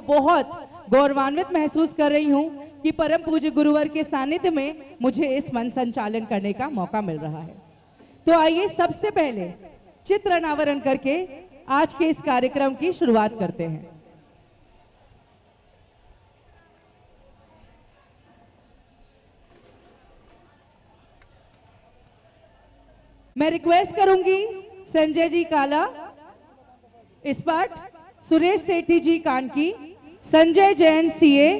बहुत गौरवान्वित महसूस कर रही हूँ कि परम पूज्य गुरुवर के सानिध्य में मुझे इस मंच संचालन करने का मौका मिल रहा है। तो आइए सबसे पहले चित्र अनावरण करके आज के इस कार्यक्रम की शुरुआत करते हैं। मैं रिक्वेस्ट करूंगी संजय जी काला, इस्पाट, सुरेश सेठी जी कानकी, संजय जैन सीए,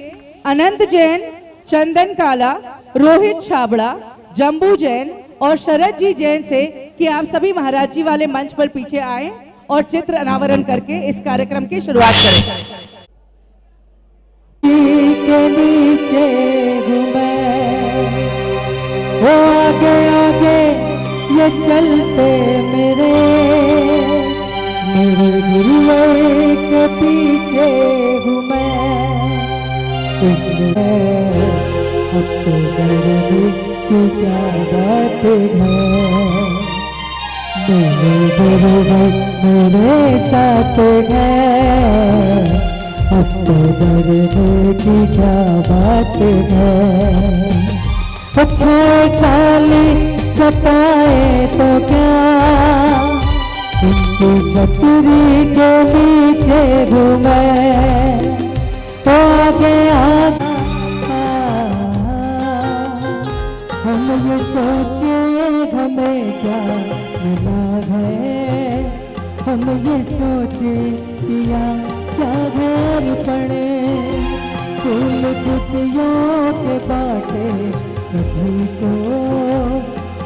अनंत जैन, चंदन काला, रोहित छाबड़ा, जम्बू जैन और शरद जी जैन से कि आप सभी महाराज जी वाले मंच पर पीछे आए और चित्र अनावरण करके इस कार्यक्रम की शुरुआत करें। के नीचे घूमे वो आगे आगे ये चलते मेरे गुरुवर के पीछे घूमे अब तो गर्व की क्या बात है, मेरे गुरुवर मेरे साथ है, अब तो गर्व की क्या बात है। अच्छे काली चटाए तो क्या इनकी छतरी के नीचे घूमे तो आगे आगे हम ये सोचे हमें क्या मिला है, हम ये सोचे किया क्या घर पड़े, फूल खुशियों के बाटे सभी को,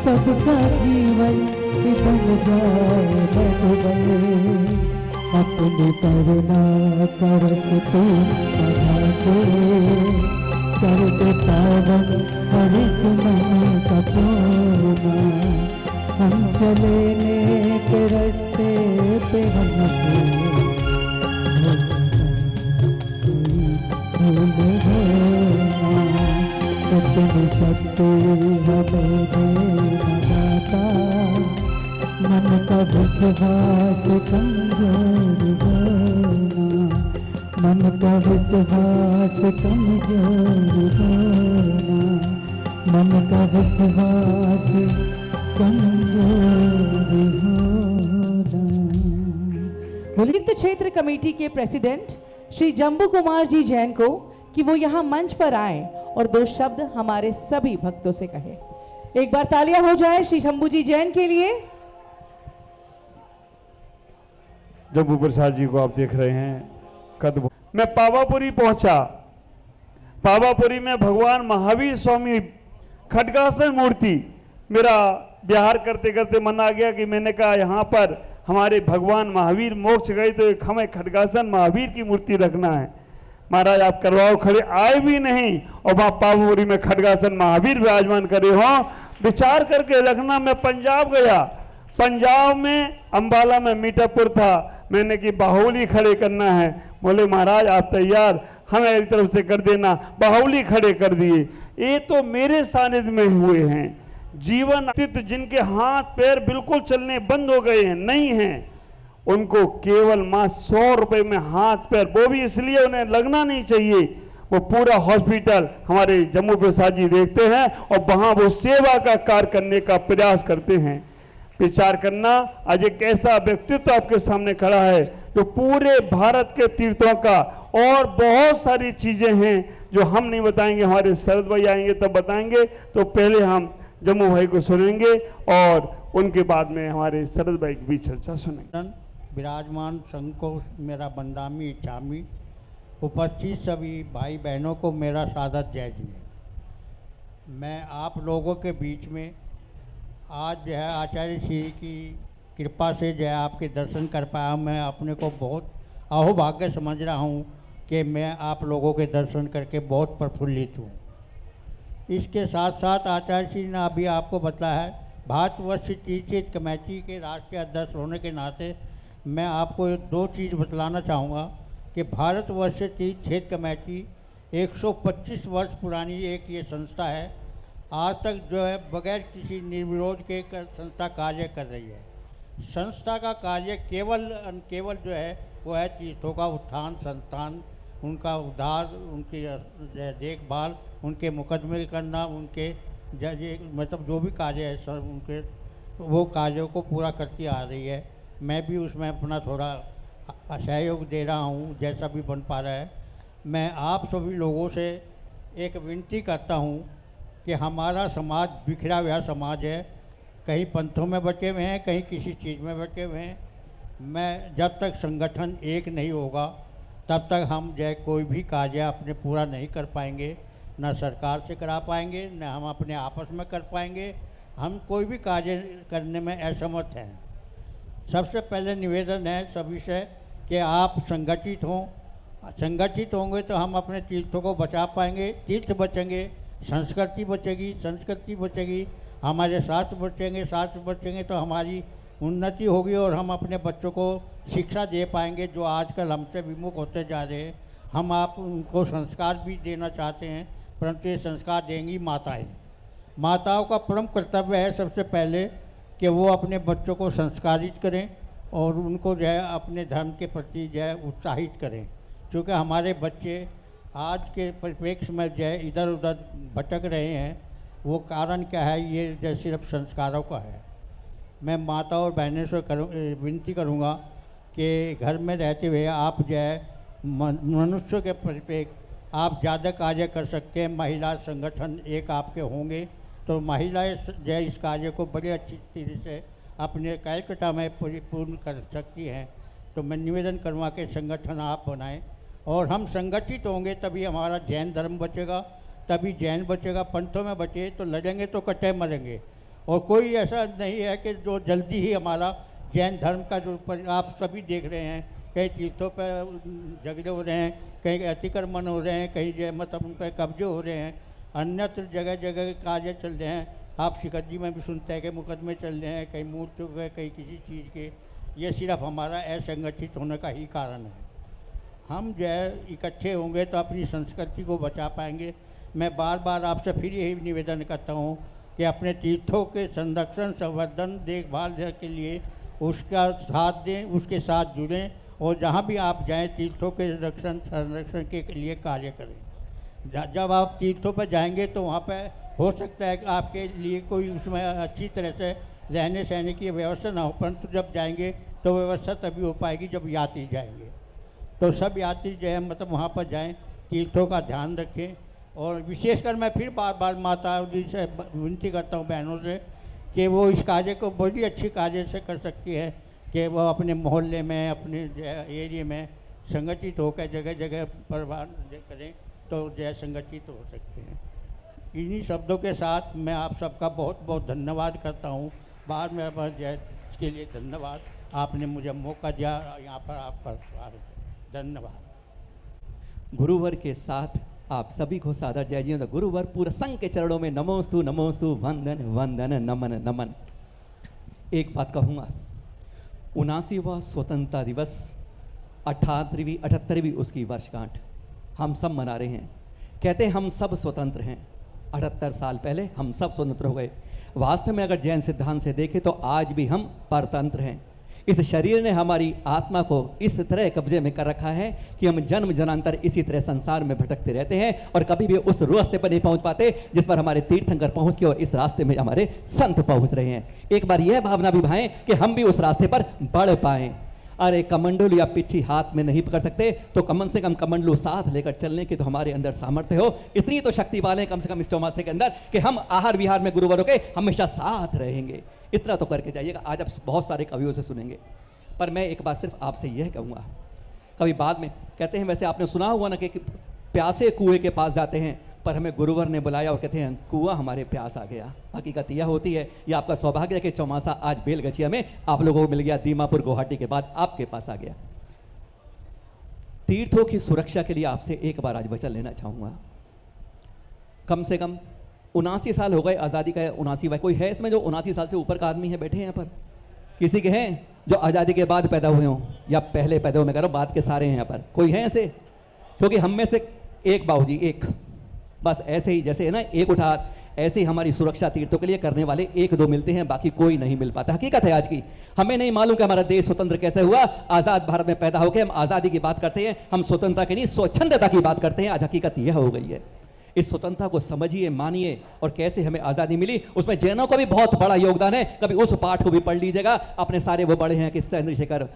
सबका जीवन बन जाए बदले, अपनी करुणा करस तू बढ़ाते, कर दे पावन हर एक मन का पूर्णा, हम चले नेक रास्ते पे हमसे भूल होना, अपनी शक्ति हमें देना दाता, मन का विश्वास कमजोर होना, मन का विश्वास कमजोर होना, मन का विश्वास कमजोर होना। तीर्थ क्षेत्र कमेटी के प्रेसिडेंट श्री जम्बू कुमार जी जैन को कि वो यहाँ मंच पर आए और दो शब्द हमारे सभी भक्तों से कहे। एक बार तालियां हो जाए श्री शंभू जी जैन के लिए। जम्बू प्रसाद जी को आप देख रहे हैं। मैं पावापुरी पहुंचा। पावापुरी में भगवान महावीर स्वामी खड्गासन मूर्ति, मेरा बिहार करते करते मन आ गया कि मैंने कहा यहाँ पर हमारे भगवान महावीर मोक्ष गए तो एक हमें खड्गासन महावीर की मूर्ति रखना है। महाराज आप करवाओ खड़े, आए भी नहीं और वहाँ पावापुरी में खड्गासन महावीर विराजमान करे हो। विचार करके रखना। मैं पंजाब गया, पंजाब में अंबाला में मीठापुर था, मैंने कि बाहुली खड़े करना है। बोले महाराज आप तैयार, हमें तरफ से कर देना। बाहुली खड़े कर दिए। ये तो मेरे सानिध्य में हुए हैं। जीवन अतीत जिनके हाथ पैर बिल्कुल चलने बंद हो गए हैं, नहीं हैं, उनको केवल माँ 100 रुपए में हाथ पैर, वो भी इसलिए उन्हें लगना नहीं चाहिए, वो पूरा हॉस्पिटल हमारे जम्मू प्रसाद जी देखते हैं और वहाँ वो सेवा का कार्य करने का प्रयास करते हैं। विचार करना, आज एक ऐसा व्यक्तित्व आपके सामने खड़ा है जो पूरे भारत के तीर्थों का और बहुत सारी चीजें हैं जो हम नहीं बताएंगे, हमारे शरद भाई आएंगे तब बताएंगे। तो पहले हम जम्मू भाई को सुनेंगे और उनके बाद में हमारे शरद भाई की भी चर्चा सुनेंगे। विराजमान संघ को मेरा बंदामी इच्छामी, उपस्थित सभी भाई बहनों को मेरा सादर जय जी। मैं आप लोगों के बीच में आज जो है आचार्य श्री की कृपा से जो है आपके दर्शन कर पाया। मैं अपने को बहुत अहोभाग्य समझ रहा हूँ कि मैं आप लोगों के दर्शन करके बहुत प्रफुल्लित हूँ। इसके साथ साथ आचार्य श्री ने अभी आपको बताया है, भारतवर्ष तीर्थ कमेटी के राष्ट्रीय अध्यक्ष होने के नाते मैं आपको दो चीज़ बतलाना चाहूँगा कि भारतवर्ष तीर्थ कमेटी 125 वर्ष पुरानी एक ये संस्था है। आज तक जो है बगैर किसी निर्विरोध के संस्था कार्य कर रही है। संस्था का कार्य केवल जो है वो है तीर्थों का उत्थान संस्थान उनका उद्धार, उनकी देखभाल, उनके मुकदमे करना, उनके मतलब जो भी कार्य है सब उनके वो कार्यों को पूरा करती आ रही है। मैं भी उसमें अपना थोड़ा सहयोग दे रहा हूँ जैसा भी बन पा रहा है। मैं आप सभी लोगों से एक विनती करता हूँ कि हमारा समाज बिखरा हुआ समाज है, कहीं पंथों में बचे हुए हैं, कहीं किसी चीज़ में बचे हुए हैं। मैं जब तक संगठन एक नहीं होगा तब तक हम जो है कोई भी कार्य अपने पूरा नहीं कर पाएंगे, ना सरकार से करा पाएंगे, ना हम अपने आपस में कर पाएंगे। हम कोई भी कार्य करने में असमर्थ हैं। सबसे पहले निवेदन है सभी से कि आप संगठित हों। संगठित होंगे तो हम अपने तीर्थों को बचा पाएंगे, तीर्थ बचेंगे, संस्कृति बचेगी, संस्कृति बचेगी, हमारे शास्त्र बचेंगे, शास्त्र बचेंगे तो हमारी उन्नति होगी और हम अपने बच्चों को शिक्षा दे पाएंगे जो आजकल हमसे विमुख होते जा रहे हैं। हम आप उनको संस्कार भी देना चाहते हैं, परंतु ये संस्कार देंगी माताएं। माताओं का परम कर्तव्य है सबसे पहले कि वो अपने बच्चों को संस्कारित करें और उनको जो है अपने धर्म के प्रति जो है उत्साहित करें, क्योंकि हमारे बच्चे आज के परिप्रेक्ष्य में जो है इधर उधर भटक रहे हैं। वो कारण क्या है? ये जो सिर्फ संस्कारों का है। मैं माता और बहनों से विनती करूँगा कि घर में रहते हुए आप जो है मनुष्य के परिप्रेक्ष्य आप ज़्यादा कार्य कर सकते हैं। महिला संगठन एक आपके होंगे तो महिलाएं जो है इस कार्य को बड़े अच्छी तरह से अपने कैलकटा में पूर्ण कर सकती हैं। तो मैं निवेदन करूँगा कि संगठन आप बनाएं और हम संगठित होंगे तभी हमारा जैन धर्म बचेगा, तभी जैन बचेगा। पंथों में बचे तो लड़ेंगे तो कट्टे मरेंगे। और कोई ऐसा नहीं है कि जो जल्दी ही हमारा जैन धर्म का जो आप सभी देख रहे हैं, कई तीर्थों पर झगड़े हो रहे हैं, कहीं अतिक्रमण हो रहे हैं, कहीं जो मतलब उन पर कब्जे हो रहे हैं, अन्यत्र जगह जगह कार्य चल रहे हैं। आप शिकंजी में भी सुनते हैं कि मुकदमे चल रहे हैं, कहीं मूर्तियों के, कहीं किसी चीज़ के। ये सिर्फ हमारा असंगठित होने का ही कारण है। हम जो है इकट्ठे होंगे तो अपनी संस्कृति को बचा पाएंगे। मैं बार बार आपसे फिर यही निवेदन करता हूँ कि अपने तीर्थों के संरक्षण, संवर्धन, देखभाल के लिए उसका साथ दें, उसके साथ जुड़ें और जहाँ भी आप जाएं तीर्थों के रक्षण संरक्षण के लिए कार्य करें। जब आप तीर्थों पर जाएंगे तो वहाँ पर हो सकता है कि आपके लिए कोई उसमें अच्छी तरह से रहने सहने की व्यवस्था ना हो, परंतु जब जाएंगे तो व्यवस्था तभी हो पाएगी जब यात्री जाएंगे। तो सब यात्री जो है मतलब वहाँ पर जाएं, तीर्थों का ध्यान रखें। और विशेषकर मैं फिर बार बार माता जी से विनती करता हूँ, बहनों से, कि वो इस कार्य को बड़ी अच्छी कार्य से कर सकती है कि वो अपने मोहल्ले में, अपने एरिया में संगठित होकर जगह जगह प्रभाव करें तो जो संगठित हो सकते हैं। इन्हीं शब्दों के साथ मैं आप सबका बहुत बहुत धन्यवाद करता हूँ। बाद में इसके लिए धन्यवाद, आपने मुझे मौका दिया यहाँ पर आपका धन्यवाद। गुरुवर के साथ आप सभी को सादर जय जी। गुरुवर पूरा संघ के चरणों में नमोस्तु नमोस्तु, वंदन वंदन, नमन नमन। एक बात कहूँगा, 79वां स्वतंत्रता दिवस, 78वीं उसकी वर्षगांठ हम सब मना रहे हैं। कहते हैं हम सब स्वतंत्र हैं, 78 साल पहले हम सब स्वतंत्र हो गए। वास्तव में अगर जैन सिद्धांत से देखें तो आज भी हम परतंत्र हैं। इस शरीर ने हमारी आत्मा को इस तरह कब्जे में कर रखा है कि हम जन्म जन्मांतर इसी तरह संसार में भटकते रहते हैं और कभी भी उस रास्ते पर नहीं पहुंच पाते जिस पर हमारे तीर्थंकर पहुंच के और इस रास्ते में हमारे संत पहुंच रहे हैं। एक बार यह भावना भी भाएं कि हम भी उस रास्ते पर बढ़ पाएं। अरे कमंडलू या पिच्छी हाथ में नहीं पकड़ सकते तो कम से कम कमंडलू साथ लेकर चलने की तो हमारे अंदर सामर्थ्य हो। इतनी तो शक्ति वाले कम से कम इस चौमासे के अंदर कि हम आहार विहार में गुरुवरों के हमेशा साथ रहेंगे। इतना तो करके जाइएगा। आज आप बहुत सारे कवियों से सुनेंगे, पर मैं एक बात सिर्फ आपसे यह कहूँगा, कभी बाद में कहते हैं, वैसे आपने सुना हुआ ना कि प्यासे कुएं के पास जाते हैं, पर हमें गुरुवर ने बुलाया और कहते हैं कुआं हमारे प्यास आ गया। हकीकत यह होती है, यह आपका सौभाग्य है कि चौमासा आज बेलगछिया में आप लोगों को मिल गया, दीमापुर गुवाहाटी के बाद आपके पास आ गया। तीर्थों की सुरक्षा के लिए आपसे एक बार आज वचन लेना चाहूँगा। कम से कम 79 साल हो गए आज़ादी का। 79 कोई है इसमें जो 79 साल से ऊपर का आदमी है बैठे हैं यहाँ पर? किसी के हैं जो आज़ादी के बाद पैदा हुए हों या पहले पैदा हुए? मैं कह रहा हूँ बाद के सारे हैं यहाँ पर। कोई है ऐसे? क्योंकि हम में से एक बाबूजी, एक बस ऐसे ही जैसे है ना, एक उठा ऐसे ही हमारी सुरक्षा तीर्थों के लिए करने वाले एक दो मिलते हैं, बाकी कोई नहीं मिल पाता। हकीकत है आज की, हमें नहीं मालूम कि हमारा देश स्वतंत्र कैसे हुआ। आज़ाद भारत में पैदा होकर हम आज़ादी की बात करते हैं, हम स्वतंत्रता की नहीं स्वच्छंदता की बात करते हैं। आज हकीकत यह हो गई है। इस स्वतंत्रता को समझिए, मानिए, और कैसे हमें आज़ादी मिली उसमें जैनों का भी बहुत बड़ा योगदान है। कभी उस पाठ को भी पढ़ लीजिएगा। अपने सारे वो बड़े हैं कि चंद्रशेखर,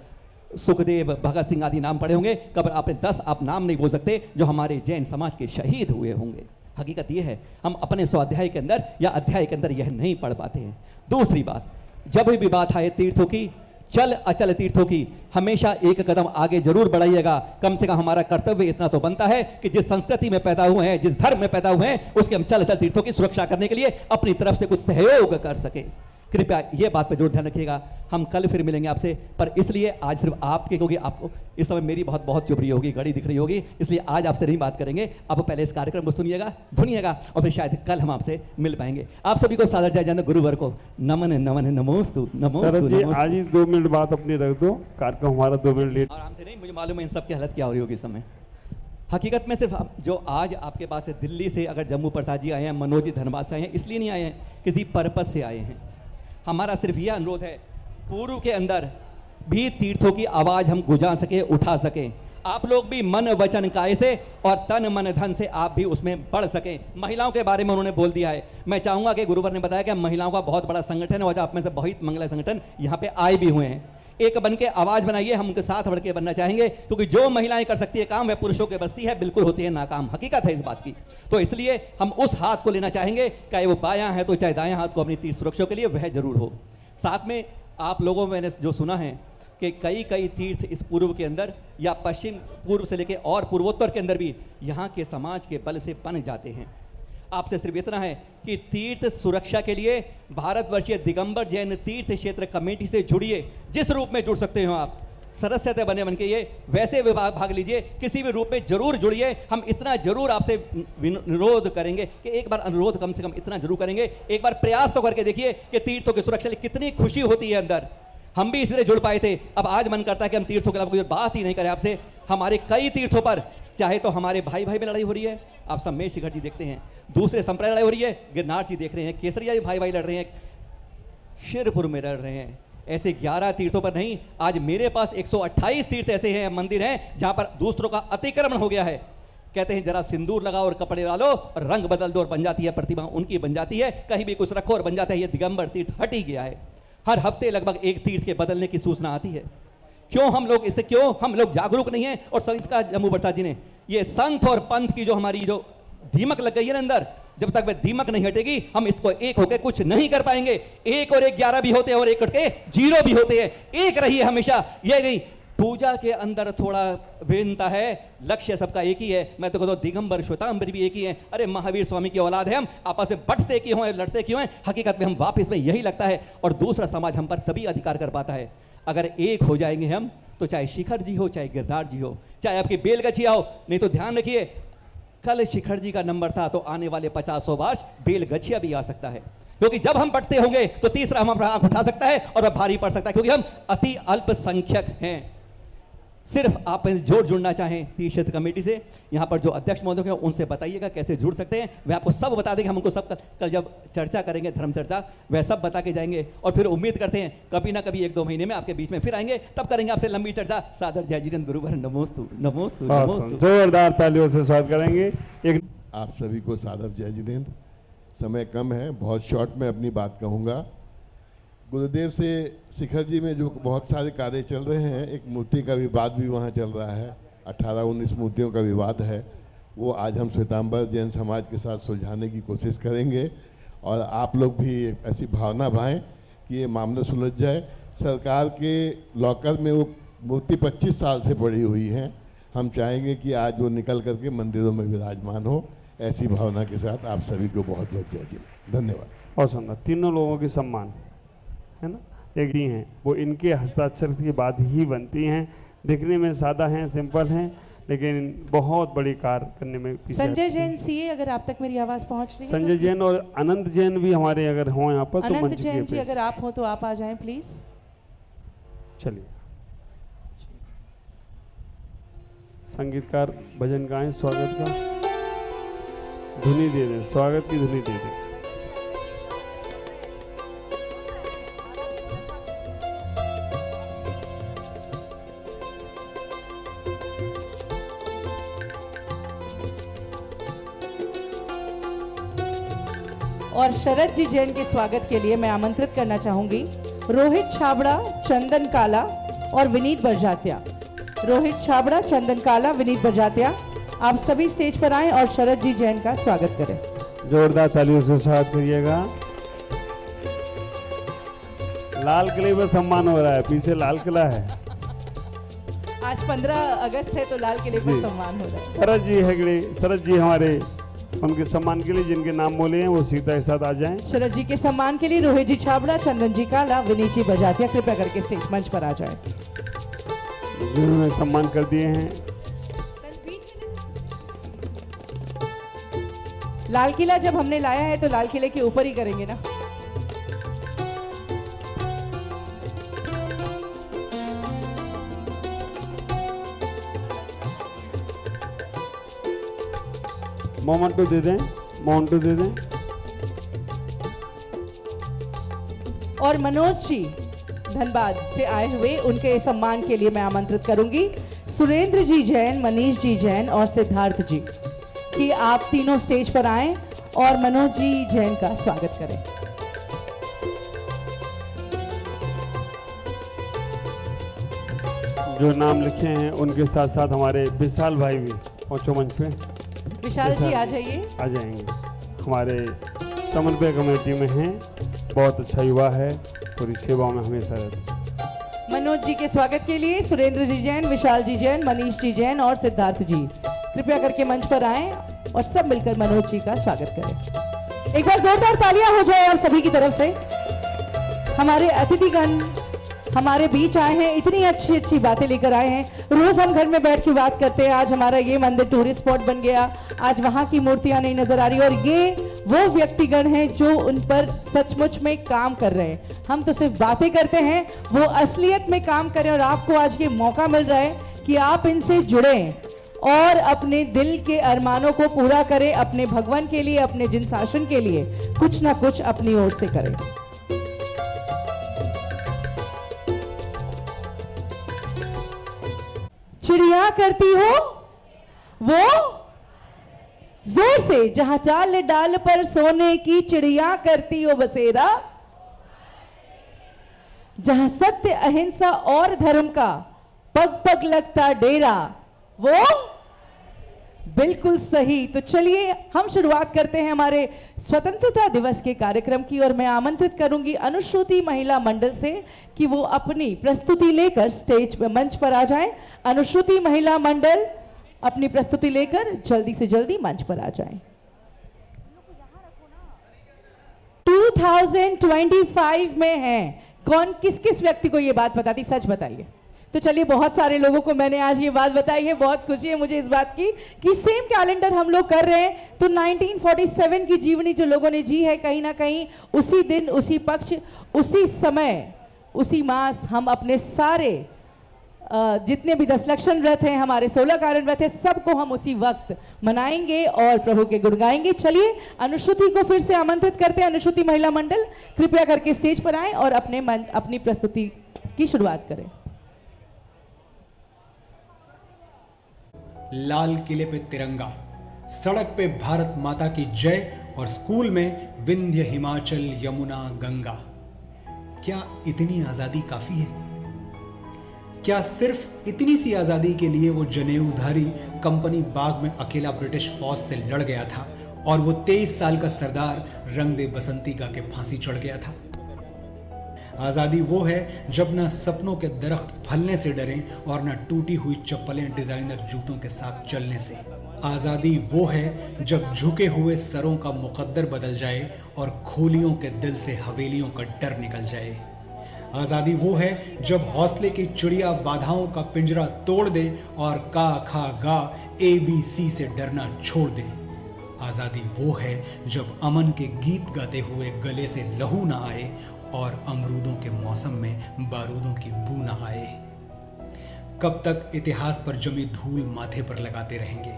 सुखदेव, भगत सिंह आदि नाम पढ़े होंगे। कब आपने 10 आप नाम नहीं बोल सकते जो हमारे जैन समाज के शहीद हुए होंगे। हकीकत यह है हम अपने स्वाध्याय के अंदर या अध्याय के अंदर यह नहीं पढ़ पाते हैं। दूसरी बात, जब भी बात आए तीर्थों की, चल अचल तीर्थों की, हमेशा एक कदम आगे जरूर बढ़ाइएगा। कम से कम हमारा कर्तव्य इतना तो बनता है कि जिस संस्कृति में पैदा हुए हैं, जिस धर्म में पैदा हुए हैं, उसके हम चल अचल तीर्थों की सुरक्षा करने के लिए अपनी तरफ से कुछ सहयोग कर सके। कृपया ये बात पे जरूर ध्यान रखिएगा। हम कल फिर मिलेंगे आपसे, पर इसलिए आज सिर्फ आपके, क्योंकि आपको इस समय मेरी बहुत चुप रही होगी, घड़ी दिख रही होगी, इसलिए आज आपसे नहीं बात करेंगे। अब पहले इस कार्यक्रम को सुनिएगा, धुनिएगा, और फिर शायद कल हम आपसे मिल पाएंगे। आप सभी को सादर जय जयंत गुरुवर को नमन नमन नमोस्तु नमोस्तु शरद जी नमोस्तु। आज ही 2 मिनट बात अपनी रख दो, कार्यक्रम हमारा 2 मिनट लेट। और हमसे नहीं, मुझे मालूम है इन सब की हालत क्या हो रही होगी इस समय। हकीकत में सिर्फ जो आज आपके पास है, दिल्ली से अगर जम्मू प्रसाद जी आए हैं, मनोज जी धनबाद से आए हैं, इसलिए नहीं आए हैं, किसी पर्पस से आए हैं। हमारा सिर्फ यह अनुरोध है, पूर्व के अंदर भी तीर्थों की आवाज़ हम गुजा सके, उठा सकें। आप लोग भी मन वचन काय से और तन मन धन से आप भी उसमें बढ़ सकें। महिलाओं के बारे में उन्होंने बोल दिया है। मैं चाहूँगा कि गुरुवर ने बताया कि महिलाओं का बहुत बड़ा संगठन है और आप में से बहुत महिला संगठन यहाँ पे आए भी हुए हैं। एक बन के आवाज़ बनाइए, हम उनके साथ बढ़ के बनना चाहेंगे, क्योंकि जो महिलाएं कर सकती है काम वह पुरुषों के बस्ती है, बिल्कुल होती है नाकाम। हकीकत है इस बात की। तो इसलिए हम उस हाथ को लेना चाहेंगे, चाहे वो बायां है तो चाहे दायां हाथ को अपनी तीर्थ सुरक्षा के लिए वह जरूर हो। साथ में आप लोगों में मैंने जो सुना है कि कई तीर्थ इस पूर्व के अंदर या पश्चिम पूर्व से लेकर और पूर्वोत्तर के अंदर भी यहाँ के समाज के बल से बन जाते हैं। आपसे सिर्फ इतना है कि तीर्थ सुरक्षा के लिए भारतवर्षीय दिगंबर जैन तीर्थ क्षेत्र कमेटी से जुड़िए। जिस रूप में जुड़ सकते हो आप, सदस्य बने बन के ये वैसे विभाग भाग लीजिए, किसी भी रूप में जरूर जुड़िए। हम इतना जरूर आपसे अनुरोध करेंगे कि एक बार अनुरोध कम से कम इतना जरूर करेंगे, एक बार प्रयास तो करके देखिए कि तीर्थों की सुरक्षा के लिए कितनी खुशी होती है अंदर। हम भी इसलिए जुड़ पाए थे, अब आज मन करता है कि हम तीर्थों के अलावा कोई बात ही नहीं करें आपसे। हमारे कई तीर्थों पर चाहे तो हमारे भाई भाई में लड़ाई हो रही है, आप सब में शिखर जी देखते हैं, दूसरे संप्रदाय लड़ाई हो रही है, गिरनार जी देख रहे हैं, केसरिया जी भाई भाई लड़ रहे हैं, शिरपुर में लड़ रहे हैं। ऐसे 11 तीर्थों पर नहीं, आज मेरे पास 128 तीर्थ ऐसे हैं, मंदिर हैं जहां पर दूसरों का अतिक्रमण हो गया है। कहते हैं जरा सिंदूर लगाओ और कपड़े डालो और रंग बदल दो और बन जाती है प्रतिमा उनकी, बन जाती है। कहीं भी कुछ रखो और बन जाता है। ये दिगंबर तीर्थ हट ही गया है। हर हफ्ते लगभग एक तीर्थ के बदलने की सूचना आती है। क्यों हम लोग जागरूक नहीं है। और इसका जम्मू प्रसाद जी ने ये संत और पंथ की जो हमारी जो दीमक लग गई है ना अंदर, जब तक वह दीमक नहीं हटेगी हम इसको एक होकर कुछ नहीं कर पाएंगे। 1 और 1 11 भी होते हैं और 1 करके 0 भी होते हैं। एक रहिए हमेशा। ये नहीं पूजा के अंदर थोड़ा भिन्नता है, लक्ष्य सबका एक ही है। मैं तो कहता हूं दिगंबर श्वेतांबर भी एक ही है। अरे महावीर स्वामी की औलाद है हम, आपस में बटते क्यों हैं, लड़ते क्यों हैं। हकीकत में हम वापस में यही लगता है। और दूसरा समाज हम पर तभी अधिकार कर पाता है अगर एक हो जाएंगे हम। तो चाहे शिखर जी हो, चाहे गिरनार जी हो, चाहे आपकी बेलगछिया हो। नहीं तो ध्यान रखिए, कल शिखर जी का नंबर था तो आने वाले 50 वर्ष बेलगछिया भी आ सकता है। क्योंकि जब हम बढ़ते होंगे तो तीसरा हम अपना आंख उठा सकता है और वह भारी पड़ सकता है, क्योंकि हम अति अल्पसंख्यक हैं। सिर्फ आप जोड़ जुड़ना चाहें तीर्थ क्षेत्र कमेटी से, यहाँ पर जो अध्यक्ष महोदय हैं उनसे बताइएगा कैसे जुड़ सकते हैं। वे आपको सब बता देंगे। हम उनको सब कल जब चर्चा करेंगे, धर्म चर्चा, वह सब बता के जाएंगे। और फिर उम्मीद करते हैं कभी ना कभी 1-2 महीने में आपके बीच में फिर आएंगे, तब करेंगे आपसे लंबी चर्चा। सादर जय जिनेंद्र गुरुवर नमोस्तु नमोस्तु नमोस्तु। जोरदार तालियों से स्वागत करेंगे। एक आप सभी को सादर जय जिनेंद्र। समय कम है, बहुत शॉर्ट में अपनी बात कहूँगा। गुरुदेव से शिखर जी में जो बहुत सारे कार्य चल रहे हैं, एक मूर्ति का विवाद भी वहाँ चल रहा है, 18-19 मूर्तियों का विवाद है। वो आज हम श्वेतांबर जैन समाज के साथ सुलझाने की कोशिश करेंगे। और आप लोग भी ऐसी भावना भाएं कि ये मामला सुलझ जाए। सरकार के लॉकर में वो मूर्ति 25 साल से पड़ी हुई है। हम चाहेंगे कि आज वो निकल करके मंदिरों में विराजमान हो। ऐसी भावना के साथ आप सभी को बहुत बहुत जय जिनेंद्र। धन्यवाद। और सुंदर तीनों लोगों की सम्मान है ना, एक दी हैं वो इनके हस्ताक्षर की बात ही बनती हैं। दिखने में सादा हैं, सिंपल हैं, लेकिन बहुत बड़ी कार्य करने में पीछे संजय जैन सीए, अगर आप तक मेरी आवाज पहुंच रही है। संजय जैन और अनंत जैन भी हमारे अगर हों यहाँ पर तो अनंत मंच जैन जी के अगर आप हो तो आप आ जाएं प्लीज। चलिए संगीतकार भजन गाएं, स्वागत का धुनी दे दें, स्वागत की धुनी दे दें। और शरद जी जैन के स्वागत के लिए मैं आमंत्रित करना चाहूंगी रोहित छाबड़ा, चंदन काला और विनीत बरजात्या। रोहित छाबड़ा, चंदन काला, विनीत बरजात्या, आप सभी स्टेज पर आएं और शरद जी जैन का स्वागत करें। जोरदार तालियों से स्वागत करिएगा। लाल किले पर सम्मान हो रहा है, पीछे लाल किला है। आज 15 अगस्त है तो लाल किले पर जी। सम्मान हो रहा है। शरद जी हेगड़े, शरद जी हमारे, उनके सम्मान के लिए जिनके नाम बोले हैं वो सीता के साथ आ जाएं। शरद जी के सम्मान के लिए रोहित जी छाबड़ा, चंदन जी काला, विनीत जी बजातिया कृपया करके स्टेज मंच पर आ जाएं। जिन्होंने सम्मान कर दिए हैं। लाल किला जब हमने लाया है तो लाल किले के ऊपर ही करेंगे ना। मोमेंटो दे दें, मोमेंटो दे दें। और मनोज जी धनबाद से आए हुए उनके सम्मान के लिए मैं आमंत्रित करूंगी सुरेंद्र जी जैन, मनीष जी जैन और सिद्धार्थ जी कि आप तीनों स्टेज पर आएं और मनोज जी जैन का स्वागत करें। जो नाम लिखे हैं उनके साथ साथ हमारे विशाल भाई भी पहुंचो मंच पे। विशाल जी आ जाइए। आ जाएंगे, हमारे समन्वय कमेटी में हैं, बहुत अच्छा युवा है, पूरी सेवा में हमेशा रहता है। मनोज जी के स्वागत के लिए सुरेंद्र जी जैन, विशाल जी जैन, मनीष जी जैन और सिद्धार्थ जी कृपया करके मंच पर आएं और सब मिलकर मनोज जी का स्वागत करें। एक बार जोरदार तालियां हो जाए आप सभी की तरफ से। हमारे अतिथिगण हमारे बीच आए हैं, इतनी अच्छी अच्छी बातें लेकर आए हैं। रोज हम घर में बैठ के बात करते हैं, आज हमारा ये मंदिर टूरिस्ट स्पॉट बन गया, आज वहाँ की मूर्तियां नहीं नजर आ रही, और ये वो व्यक्तिगण हैं जो उन पर सचमुच में काम कर रहे हैं। हम तो सिर्फ बातें करते हैं, वो असलियत में काम करें, और आपको आज ये मौका मिल रहा है कि आप इनसे जुड़ें और अपने दिल के अरमानों को पूरा करें, अपने भगवान के लिए, अपने जिन शासन के लिए कुछ ना कुछ अपनी ओर से करें। चिड़िया करती हो वो जोर से, जहां चाल डाल पर सोने की चिड़िया करती हो बसेरा, जहां सत्य, अहिंसा और धर्म का पग पग लगता डेरा, वो बिल्कुल सही। तो चलिए हम शुरुआत करते हैं हमारे स्वतंत्रता दिवस के कार्यक्रम की, और मैं आमंत्रित करूंगी अनुश्रुति महिला मंडल से कि वो अपनी प्रस्तुति लेकर स्टेज पर, मंच पर आ जाएं। अनुश्रुति महिला मंडल अपनी प्रस्तुति लेकर जल्दी से जल्दी मंच पर आ जाएं। 2025 में है, कौन किस किस व्यक्ति को ये बात पता थी, सच बताइए। तो चलिए, बहुत सारे लोगों को मैंने आज ये बात बताई है, बहुत खुशी है मुझे इस बात की कि सेम कैलेंडर हम लोग कर रहे हैं। तो 1947 की जीवनी जो लोगों ने जी है, कहीं ना कहीं उसी दिन, उसी पक्ष, उसी समय, उसी मास हम अपने सारे जितने भी 10 लक्षण व्रत हैं, हमारे 16 कारण व्रत हैं, सबको हम उसी वक्त मनाएंगे और प्रभु के गुण गाएंगे। चलिए अनुश्रुति को फिर से आमंत्रित करते हैं। अनुश्रुति महिला मंडल कृपया करके स्टेज पर आएं और अपनी प्रस्तुति की शुरुआत करें। लाल किले पे तिरंगा, सड़क पे भारत माता की जय, और स्कूल में विंध्य, हिमाचल, यमुना, गंगा। क्या इतनी आजादी काफी है? क्या सिर्फ इतनी सी आजादी के लिए वो जनेऊधारी कंपनी बाग में अकेला ब्रिटिश फौज से लड़ गया था और वो 23 साल का सरदार रंग दे बसंती गा के फांसी चढ़ गया था? आजादी वो है जब ना सपनों के दरख्त फलने से डरें और ना टूटी हुई चप्पलें डिजाइनर जूतों के साथ चलने से। आजादी वो है जब झुके हुए सरों का मुकद्दर बदल जाए और खोलियों के दिल से हवेलियों का डर निकल जाए। आजादी वो है जब हौसले की चिड़िया बाधाओं का पिंजरा तोड़ दे और का खा गा ABC से डरना छोड़ दे। आजादी वो है जब अमन के गीत गाते हुए गले से लहू ना आए और अमरूदों के मौसम में बारूदों की बू ना आए। कब तक इतिहास पर जमी धूल माथे पर लगाते रहेंगे?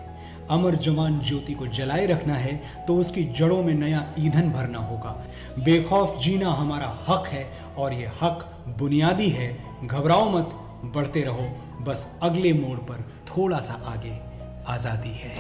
अमर जवान ज्योति को जलाए रखना है तो उसकी जड़ों में नया ईंधन भरना होगा। बेखौफ जीना हमारा हक है और ये हक बुनियादी है। घबराओ मत, बढ़ते रहो, बस अगले मोड़ पर थोड़ा सा आगे आजादी है।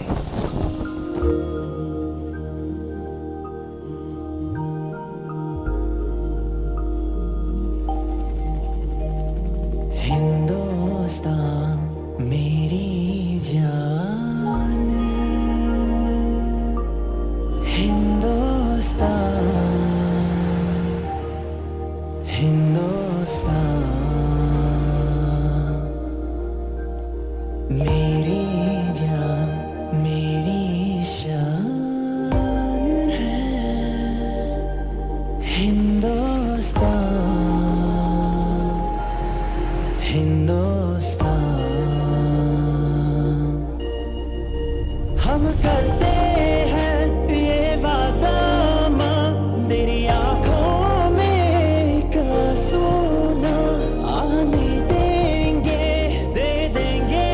हम करते हैं ये वादा माँ, तेरी आँखों में का सोना आने देंगे, दे देंगे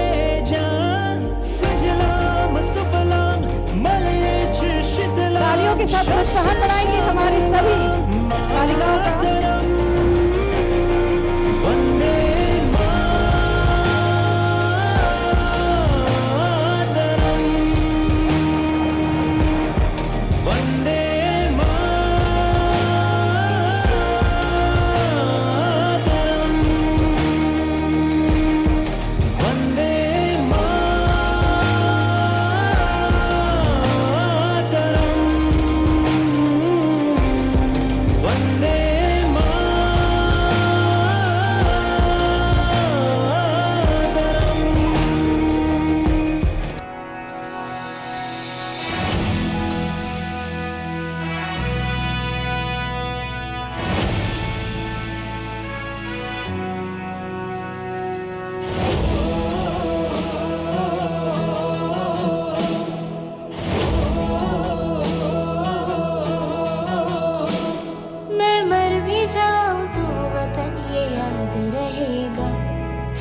जान। सजलाम सुफलाम मलयज शीतलाम। तालियों के साथ प्रोत्साहन बढ़ाएंगे हमारे सभी बालिकाओं का। वंदे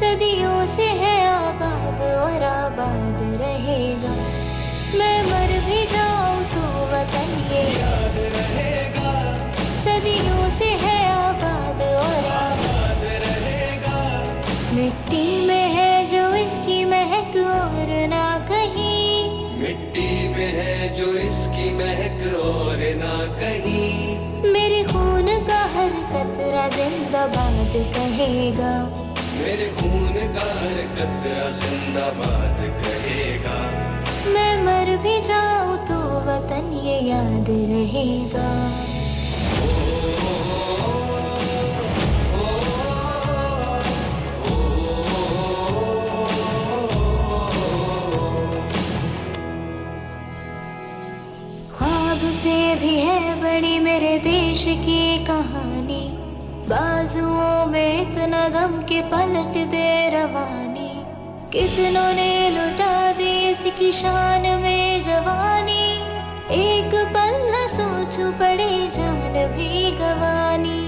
सदियों से है आबाद और आबाद रहेगा। मैं मर भी जाऊं तो वतन ये याद रहेगा। सदियों से है आबाद और आबाद रहेगा। मिट्टी में है जो इसकी महक और ना कहीं, मिट्टी में है जो इसकी महक और ना कहीं। मेरे खून का हर कतरा जिंदाबाद कहेगा। मेरे खून का हर कतरा जिंदाबाद कहेगा। मैं मर भी जाऊं तो वतन ये याद रहेगा। ख्वाब से भी है बड़ी मेरे देश की कहानी। बाजुओं में इतना दम के पलट दे रवानी। कितनों ने लुटा दी इसकी शान में जवानी। एक पल न सोचूं पड़े जान भी गवानी।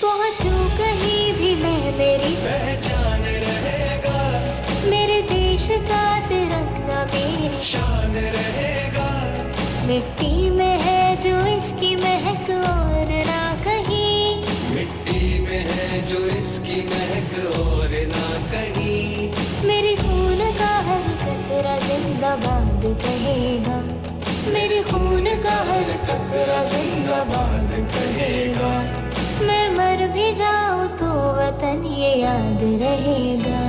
पहुंचूं कहीं भी मैं मेरी पहचान रहेगा। मेरे देश का तिरंगा मेरी शान रहेगा। मिट्टी में है जो इसकी महक और ना कहीं। मिट्टी में है जो इसकी महक और ना कहीं। मेरे खून का हर कतरा जिंदाबाद कहेगा। मेरे खून का हर कतरा जिंदाबाद कहेगा। मैं मर भी जाऊं तो वतन ये याद रहेगा।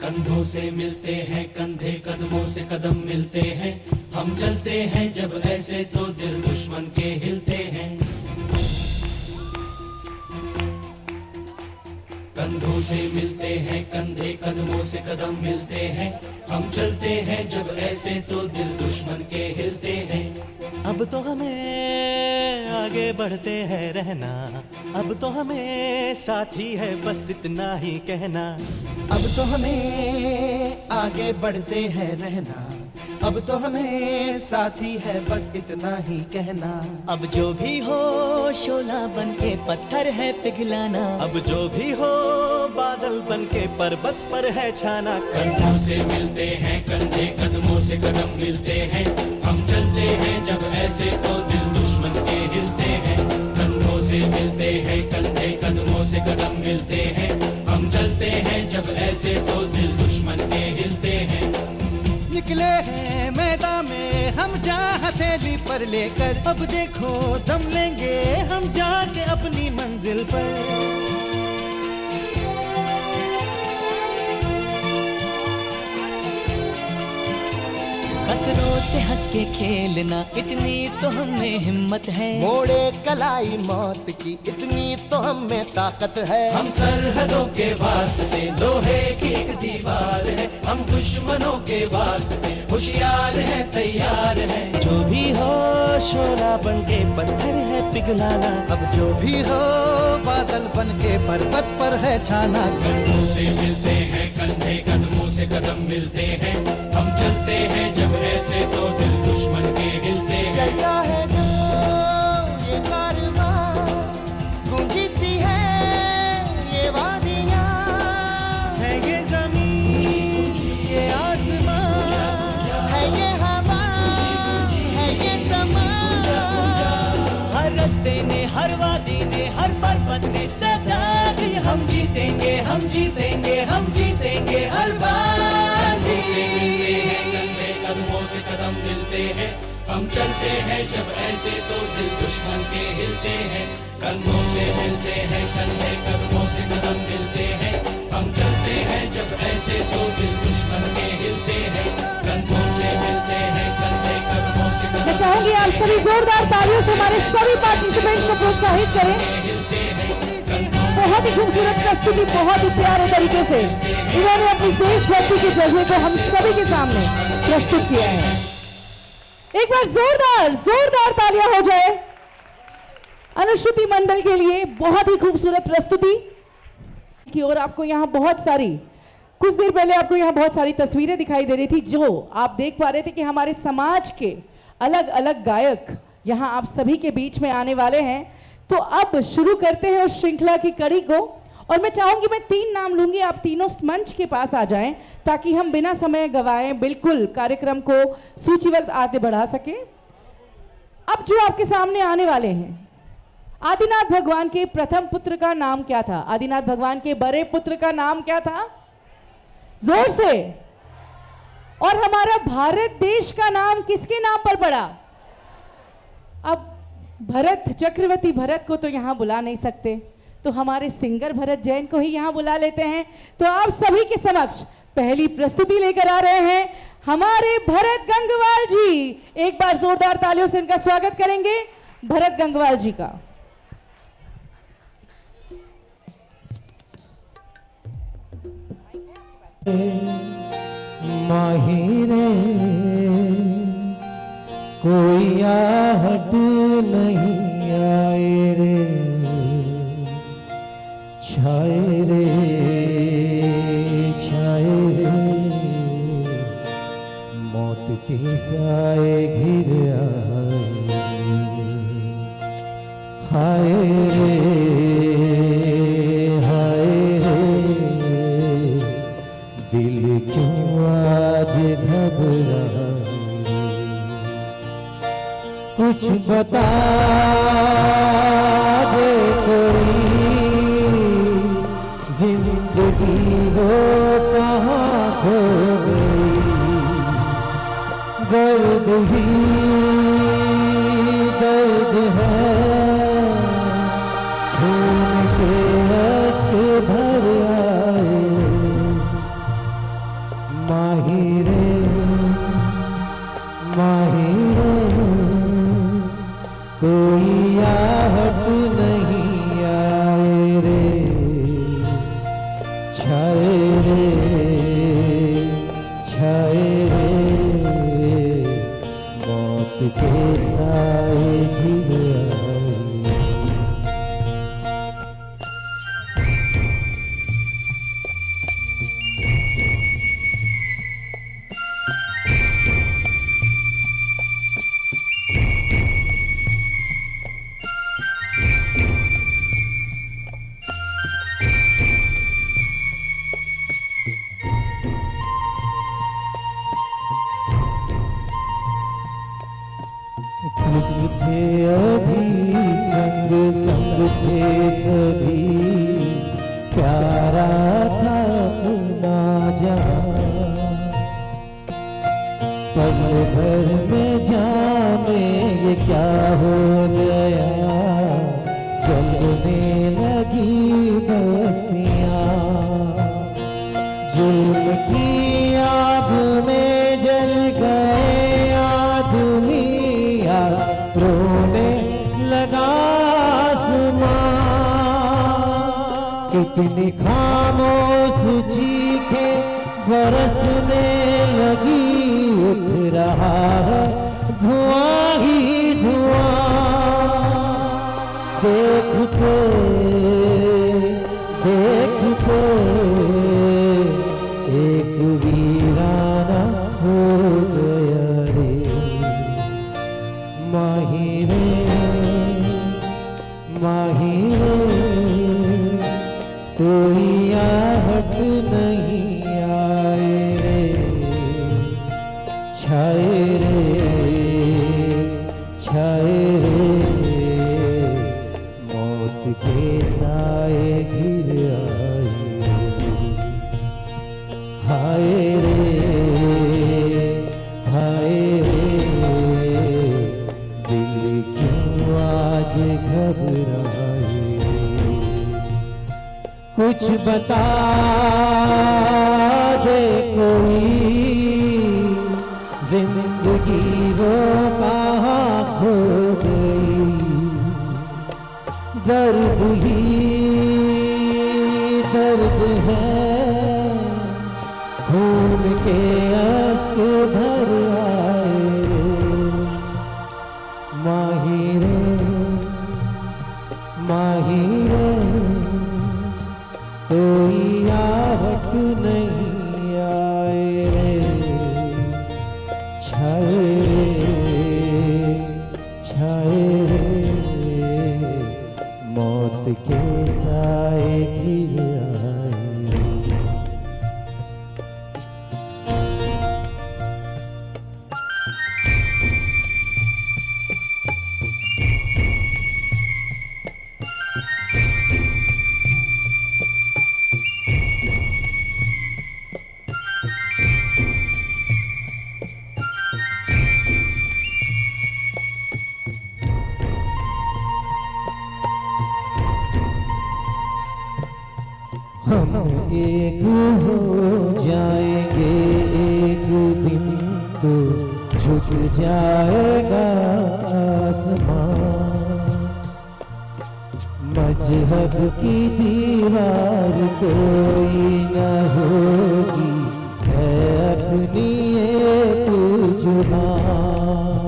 कंधों से मिलते हैं कंधे, कदमों से कदम मिलते हैं। हम चलते हैं जब ऐसे तो दिल दुश्मन के हिलते हैं। कंधों से मिलते हैं कंधे, कदमों से कदम मिलते हैं। हम चलते हैं जब ऐसे तो दिल दुश्मन के हिलते हैं। अब तो हमें आगे बढ़ते हैं रहना। अब तो हमें साथी है बस इतना ही कहना। अब तो हमें आगे बढ़ते हैं रहना। अब तो हमें साथी है बस इतना ही कहना। अब जो भी हो शोला बन के पत्थर है पिघलाना। अब जो भी हो बादल बनके पर्वत पर है छाना। कंधों से मिलते हैं कंधे, कदमों से कदम मिलते हैं, हम चलते हैं जब ऐसे तो दिल दुश्मन के हिलते हैं। कंधों से मिलते हैं कंधे, कदमों से कदम मिलते हैं, हम चलते हैं जब ऐसे तो दिल दुश्मन के हिलते हैं। निकले हैं मैदान में हम जा हथेली पर लेकर, अब देखो दम लेंगे हम जाके अपनी मंजिल पर। खतरों से हंस के खेलना इतनी तो हमें हिम्मत है, मोड़े कलाई मौत की इतनी तो हमें ताकत है। हम सरहदों के वास्ते लोहे की एक दीवार है, हम दुश्मनों के वास्ते होशियार हैं तैयार हैं। जो भी हो शोला बनके पत्थर है पिघलाना, अब जो भी हो बादल बनके पर्वत पर है छाना। कंधों से मिलते हैं कंधे, कदमों से कदम मिलते हैं, हम चलते हैं जब ऐसे तो दिल दुश्मन के हिलते हैं। चलता है जो ये कारवां, गूंजी सी है ये वादियां, है ये जमीन ये आसमां, है ये हवा है ये समा। हर रस्ते ने हर वादी ने हर पर्वत ने सदा दी, हम जीतेंगे हम जीतेंगे हम जीतेंगे हर बाजी। कदमों से कदम मिलते हैं, हम चलते हैं जब ऐसे तो दिल दुश्मन के हिलते हैं। कंधों से मिलते हैं कंधे, कदमों से कदम मिलते हैं, हम चलते हैं जब ऐसे तो दिल दुश्मन के हिलते हैं। कंधों से मिलते हैं कंधे, कदमों से कदम। मैं चाहूंगी आप सभी जोरदार तालियों से हमारे सभी पार्टिसिपेंट्स को प्रोत्साहित करें। बहुत ही खूबसूरत प्रस्तुति, बहुत ही प्यारे तरीके से इन्होंने अपनी देशभक्ति के जज्बे को हम सभी के सामने प्रस्तुत किया है। एक बार जोरदार जोरदार तालियां हो जाए अनुश्रुति मंडल के लिए। बहुत ही खूबसूरत प्रस्तुति की और आपको यहाँ बहुत सारी, कुछ देर पहले आपको यहाँ बहुत सारी तस्वीरें दिखाई दे रही थी जो आप देख पा रहे थे कि हमारे समाज के अलग अलग गायक यहाँ आप सभी के बीच में आने वाले हैं। तो अब शुरू करते हैं उस श्रृंखला की कड़ी को और मैं चाहूंगी मैं 3 नाम लूंगी, आप तीनों मंच के पास आ जाएं ताकि हम बिना समय गवाएं बिल्कुल कार्यक्रम को सूचीबद्ध आगे बढ़ा सकें। अब जो आपके सामने आने वाले हैं, आदिनाथ भगवान के प्रथम पुत्र का नाम क्या था? आदिनाथ भगवान के बड़े पुत्र का नाम क्या था? जोर से। और हमारा भारत देश का नाम किसके नाम पर पड़ा? अब भरत, चक्रवर्ती भरत को तो यहां बुला नहीं सकते, तो हमारे सिंगर भरत जैन को ही यहां बुला लेते हैं। तो आप सभी के समक्ष पहली प्रस्तुति लेकर आ रहे हैं हमारे भरत गंगवाल जी। एक बार जोरदार तालियों से इनका स्वागत करेंगे भरत गंगवाल जी का। माहिरे कोई आहट नहीं आए रे, छाए रे छाए रे, मौत के साए घिर आए, हाय रे हाय रे, दिल क्यों आज घबराए, कुछ बता दे कोई, जिंदगी वो कहाँ खो गई, दर्द ही दर्द है, खून के अश्क भर आए, माहिरे माहिरे कोई आहट नहीं आए रे, छाए रे छाए रे, मौत के साए घिर आए। थे अभी संग संग थे सभी, प्यारा था अपना जहां। पल भर में जाने ये क्या हो गया, चलने लगी बस्तियां। जुल्म की आग में जल गए आदमी, रोने लगा आसमां। कितनी खामोश चीखें बरसने लगी, उठ रहा है धुआं ही धुआं। देखते देखते एक वीराना हो गया रे। माही रे माही रे, कोई आहट नहीं आए रे। छाए रे छाए रे, मौत के साए घिर आए रे। हाय रे हाय रे, दिल क्यों आज घबराए। कुछ बता दे कोई, जिंदगी वो कहाँ खो गई। दर्द ही दर्द है, खून के अश्क भर आए रे। माही रे माही रे, कोई आहट नहीं आए रे। छाए छाए रे, मौत के साए घिर आए। हम एक हो जाएंगे एक दिन, तो झुक जाएगा आसमां। मजहब की दीवार कोई न होगी, है अपनी एक जुबान।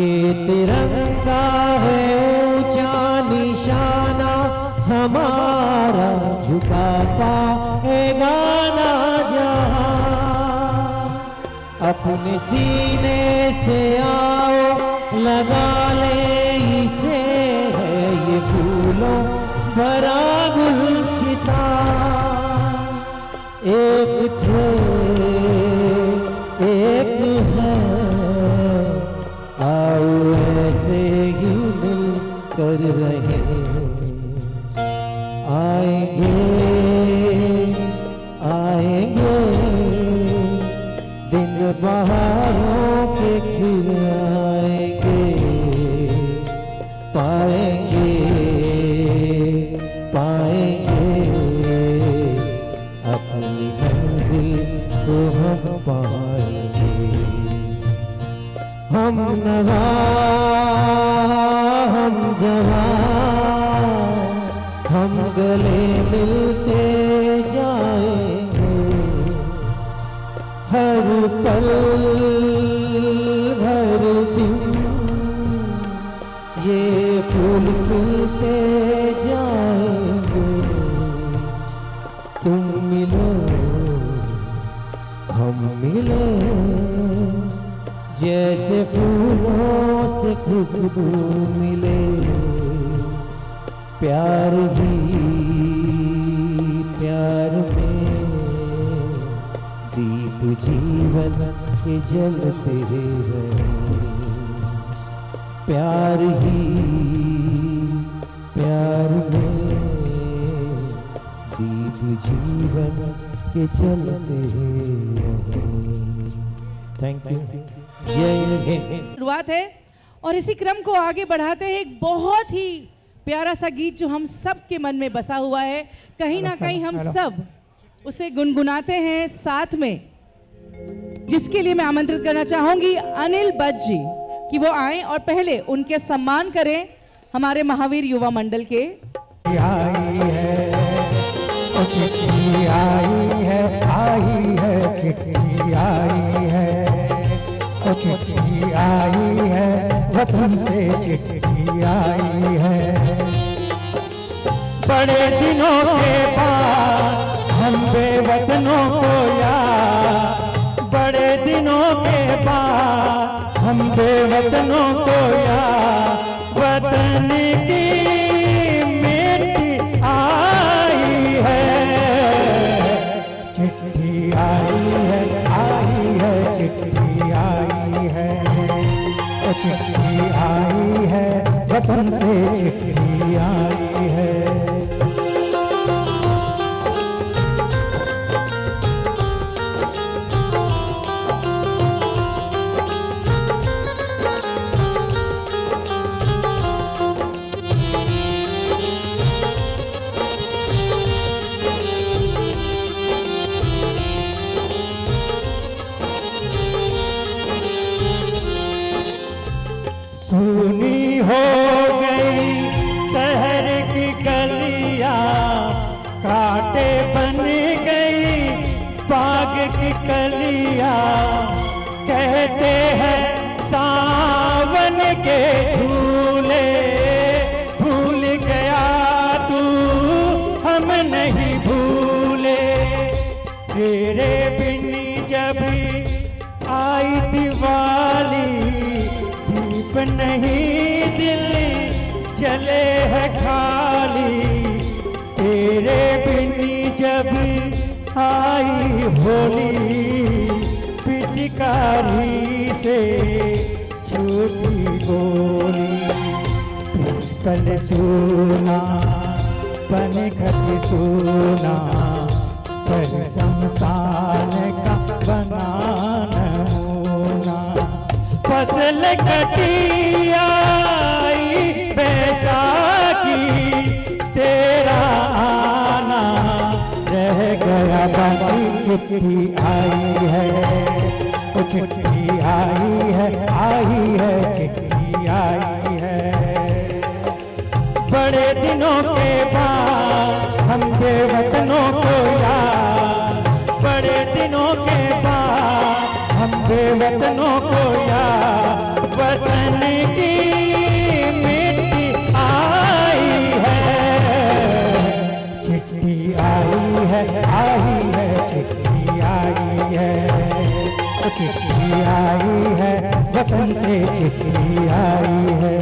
ये तिरंगा है ऊंचा निशाना हमारा, झुका पाएगा ना जहां। अपने सीने से आओ लगा ले इसे, है ये फूलों भरा गुलशिता। एक थे एक है, आओ ऐसे ही मिल कर रहे। आएंगे आएंगे दिन बहारों के खिल आएंगे। पाएंगे पाएंगे अपनी मंजिल को हम पाएंगे। हम नवा हम जवान, हम गले मिलते जाएंगे। हर पल हर दिन ये फूल खिलते जाएंगे। तुम मिलो हम मिले, जैसे फूलों से खुशबू मिले। प्यार ही प्यार में दीप जीवन के जलते रहे। प्यार ही प्यार में दीप जीवन के चलते रहे। Thank you. जय हिंद। शुरुआत है और इसी क्रम को आगे बढ़ाते हैं एक बहुत ही प्यारा सा गीत जो हम सब के मन में बसा हुआ है। कहीं ना कहीं हम सब उसे गुनगुनाते हैं साथ में, जिसके लिए मैं आमंत्रित करना चाहूंगी अनिल बट जी कि वो आए और पहले उनके सम्मान करें हमारे महावीर युवा मंडल के। आई है ओ चिट्ठी आई है, आई है चिट्ठी आई है, ओ चिट्ठी आई है, वतन से चिट्ठी आई है। बड़े दिनों के बाद हम बेवतनों को याद, बड़े दिनों के बाद हम बेवतनों को याद, वतन की मिट्टी आई है। चिट्ठी आई है चिट्ठी आई है, ओ चिट्ठी आई है, वतन से चिट्ठी आई है। सुनी हो गई शहर की गलियां, कांटे बन गई बाग की कलियां, कहते हैं सावन के झूले, भूल गया तू हम नहीं भूले। तेरे बिन जब आई दिवाली, दीप नहीं दिल चले है खाली। तेरे बिन जब आई होली, पिचकारी से छूटी गोली। पीपल सोना पनघट सोना, पर शमशान का बनाना होना। फसल कटी आई बैसाखी, तेरा आना रह गया बाकी। चिट्ठी आई है ओ चिट्ठी आई है चिट्ठी आई है। बड़े दिनों के बाद हम बेवतनों को याद, बड़े दिनों के बाद हम बेवतनों को याद, वतन की मिट्टी आई है। चिट्ठी आई है चिट्ठी आई है, ओ चिट्ठी आई है, वतन से चिट्ठी आई है।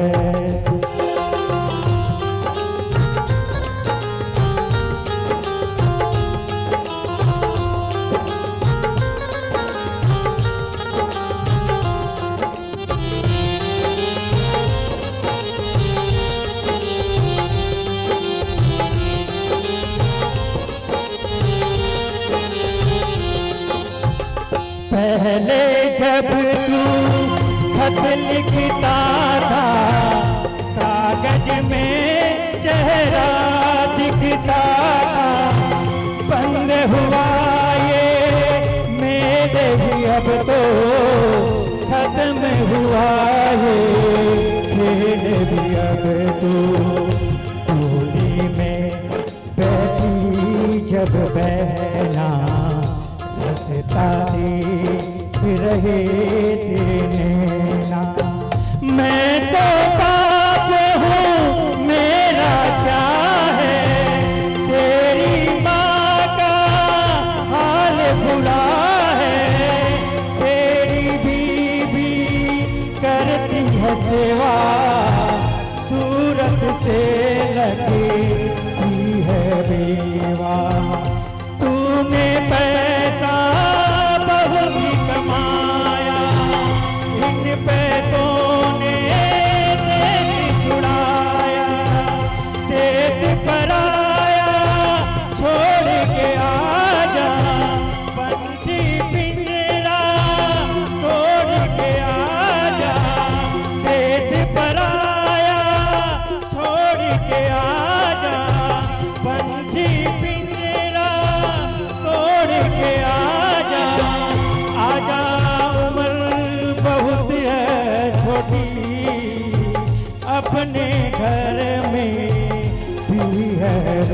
पहले जब तू खत लिखता था, कागज में चेहरा दिखता था। बंद हुआ ये मेरे भी अब तो, खत्म हुआ ये खेल भी अब तो। डोली में बैठी जब बहना, हंसता रहे तेरे नैना। मैं तो बाप हूँ मेरा क्या है, तेरी माँ का हाल बुरा है। तेरी बीवी करती है सेवा, सूरत से लगती है बेवा। तूने पैसा बहुत कमाया,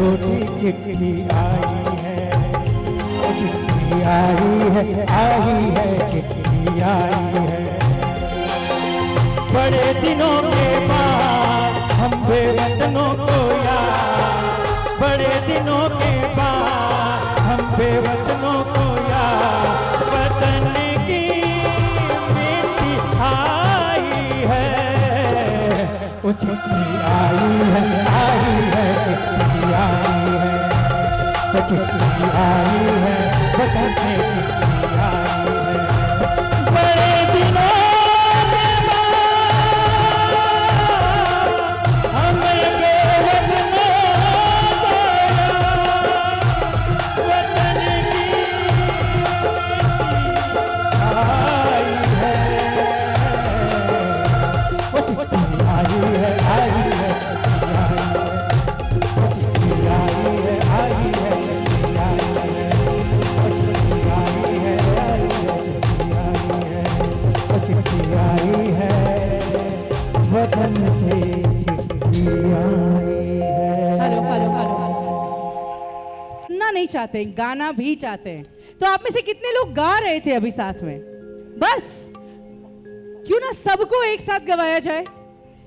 छोटी चिट्ठी आई है, चिट्ठी आई है, चिट्ठी आई है। बड़े दिनों के बाद हम बेवतनों को याद, बड़े दिनों के बाद हम बेवतनों को याद, वतन की मिट्टी आई है, वो चिट्ठी आई है, चिट्ठी आई है, चिट्ठी आई है, वतन से चिट्ठी आई है। बड़े दिनों के बाद हम बेवतनों को याद, वतन की आई है, वो चिट्ठी आई है, वतन से चिट्ठी आई है। हेलो हेलो हेलो, सुनना नहीं चाहते, गाना भी चाहते हैं। तो आप में से कितने लोग गा रहे थे अभी साथ में? बस क्यों ना सबको एक साथ गवाया जाए,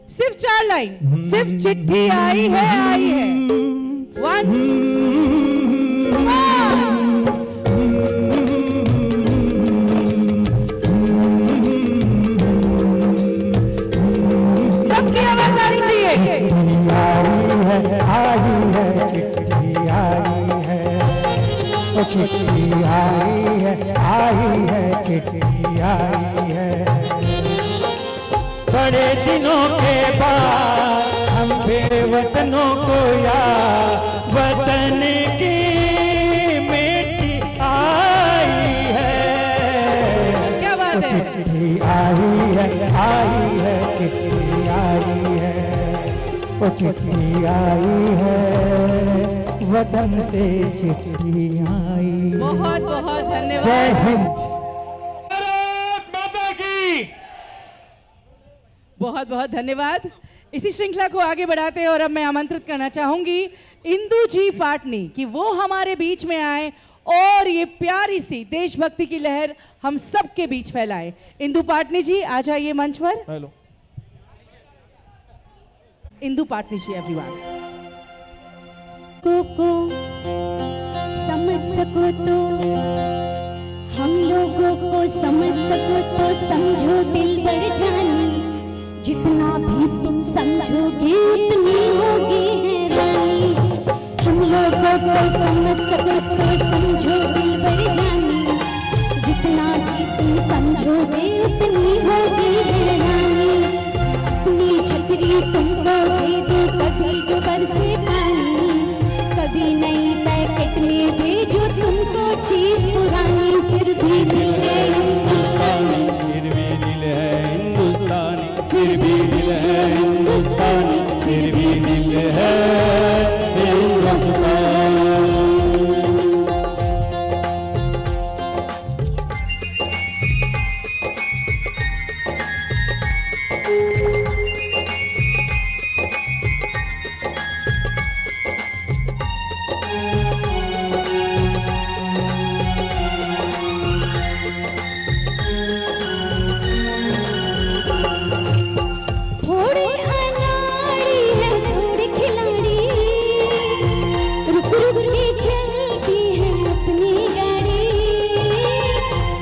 सिर्फ 4 लाइन, सिर्फ चिट्ठी आई है, आई है। 1 सबकी आवाज आनी चाहिए। आई है, चिट्ठी आई है, वो चिट्ठी आई है, चिट्ठी आई है। बड़े दिनों के बाद हम बेवतनों को याद, वतन की मिट्टी आई है, क्या बात है। चिट्ठी आई है, चिट्ठी आई है, वो चिट्ठी आई है, वतन से चिट्ठी आई। बहुत बहुत धन्यवाद। जय हिंद। भारत माता की। बहुत बहुत धन्यवाद। इसी श्रृंखला को आगे बढ़ाते हैं और अब मैं आमंत्रित करना चाहूंगी इंदु जी पाटनी कि वो हमारे बीच में आए और ये प्यारी सी देशभक्ति की लहर हम सबके बीच फैलाए। इंदु पाटनी जी आ जाइए मंच पर। हेलो। इंदु पाटनी जी एवरीवन। को समझ सको तो हम लोगों को समझ सको तो समझो दिल भर जानी, जितना भी तुम समझोगे उतनी होगी हैरानी। हम लोगों को समझ सको तो समझो दिल भर जानी, जितना भी तुम समझोगे उतनी होगी हैरानी। अपनी छतरी तुमको दे दो कभी जो बरसे पानी, कभी नई पैकेट में भेजो तुमको चीज पुरानी, फिर भी दिल है हिंदुस्तानी, फिर भी दिल है हिंदुस्तानी, फिर भी दिल है हिंदुस्तानी, फिर भी दिल है हिंदुस्तानी। थोड़े अनाड़ी है थोड़े खिलाड़ी, रुक रुक के चलती है अपनी गाड़ी।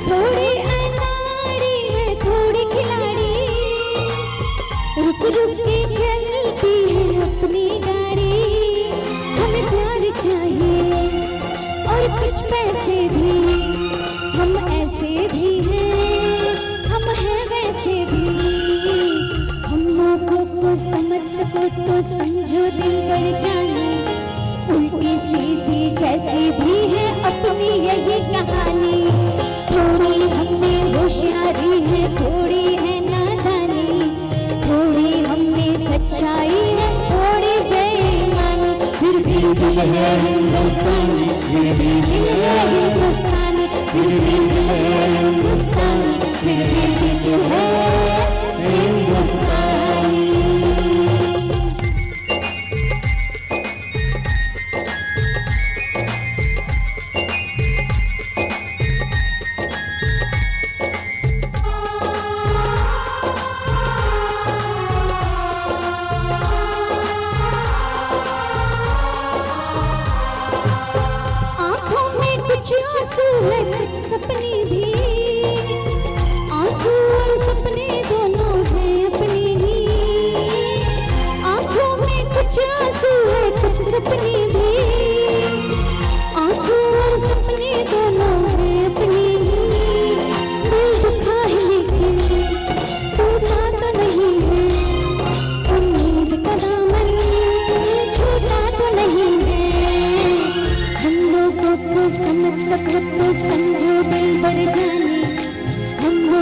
थोड़े अनाड़ी है थोड़े खिलाड़ी, रुक रुक के चलती है अपनी गाड़ी। हमें प्यार चाहिए और कुछ पैसे भी, हम ऐसे भी हैं, हम हैं वैसे भी। हम लोगों को समझ सको तो समझो दिल भर जानी, उल्टी सीधी जैसी भी है अपनी यही कहानी। थोड़ी हमने होशियारी है थोड़ी है नादानी, थोड़ी हमने सच्चाई है थोड़ी बेईमानी, फिर भी दिल है हिंदुस्तानी, फिर भी दिल है हिंदुस्तानी, फिर भी दिल है हिंदुस्तानी, फिर भी दिल है हिंदुस्तानी।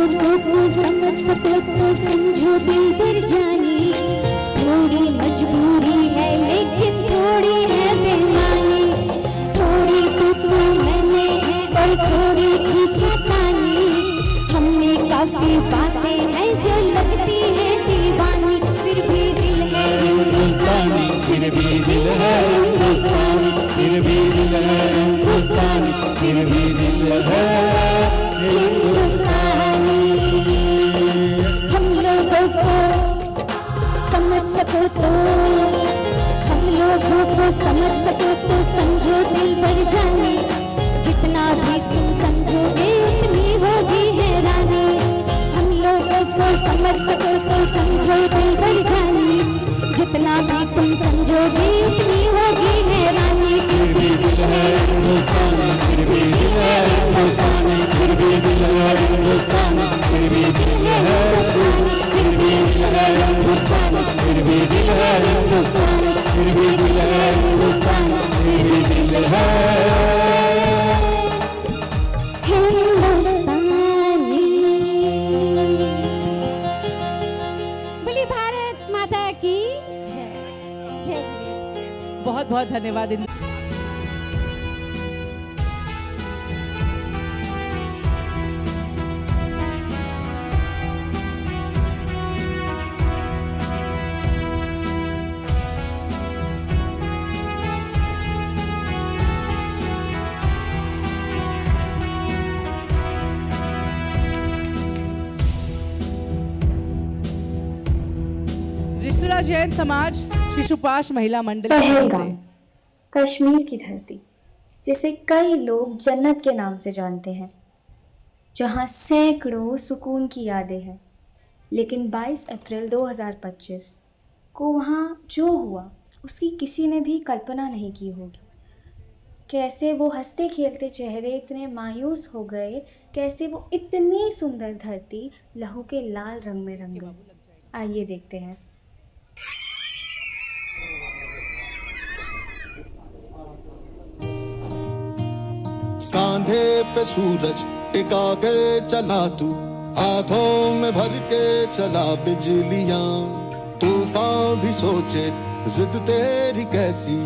लोगों को समझ सको तो समझो दिल पर जानी, थोड़ी मजबूरी है लेकिन थोड़ी है बेईमानी, थोड़ी तो मैंने है और थोड़ी खींचतानी, हमने काफी बातें हैं जो लगती है दीवानी, फिर भी दिल है हिंदुस्तानी, फिर भी दिल है हिंदुस्तानी, फिर भी दिल है हिंदुस्तानी, फिर भी दिल है हिंदुस्तानी। हम लोगों को समझ सको तो, हम लोगों को समझ सको तो समझो दिल भर जाने, जितना भी तुम समझोगे उतनी होगी हैरानी, हम लोगों को समझ सको तो समझो दिल भर जाने, जितना भी तुम समझोगे उतनी होगी हैरानी, फिर भी दिल है हिंदुस्तानी, फिर भी दिल है हिंदुस्तानी, फिर भी दिल है हिंदुस्तानी, फिर भी दिल है हिंदुस्तानी, फिर भी दिल है हिंदुस्तानी, फिर भी दिल है हिंदुस्तानी, फिर भी दिल है हिंदुस्तानी, फिर भी दिल है हिंदुस्तानी। बोली भारत माता की जय। जय जय। बहुत बहुत धन्यवाद इंदु। रिसड़ा जैन समाज शिशुपाश महिला मंडल की ओर पहलगाम, से कश्मीर की धरती, जिसे कई लोग जन्नत के नाम से जानते हैं, जहां सैकड़ों सुकून की यादें हैं, लेकिन 22 अप्रैल 2025 को वहां जो हुआ उसकी किसी ने भी कल्पना नहीं की होगी। कैसे वो हंसते खेलते चेहरे इतने मायूस हो गए, कैसे वो इतनी सुंदर धरती लहू के लाल रंग में रंग गई। आइए देखते हैं। कांधे पे सूरज टिका के चला तू, हाथों में भर के चला बिजलियां, तूफान भी सोचे जिद तेरी कैसी,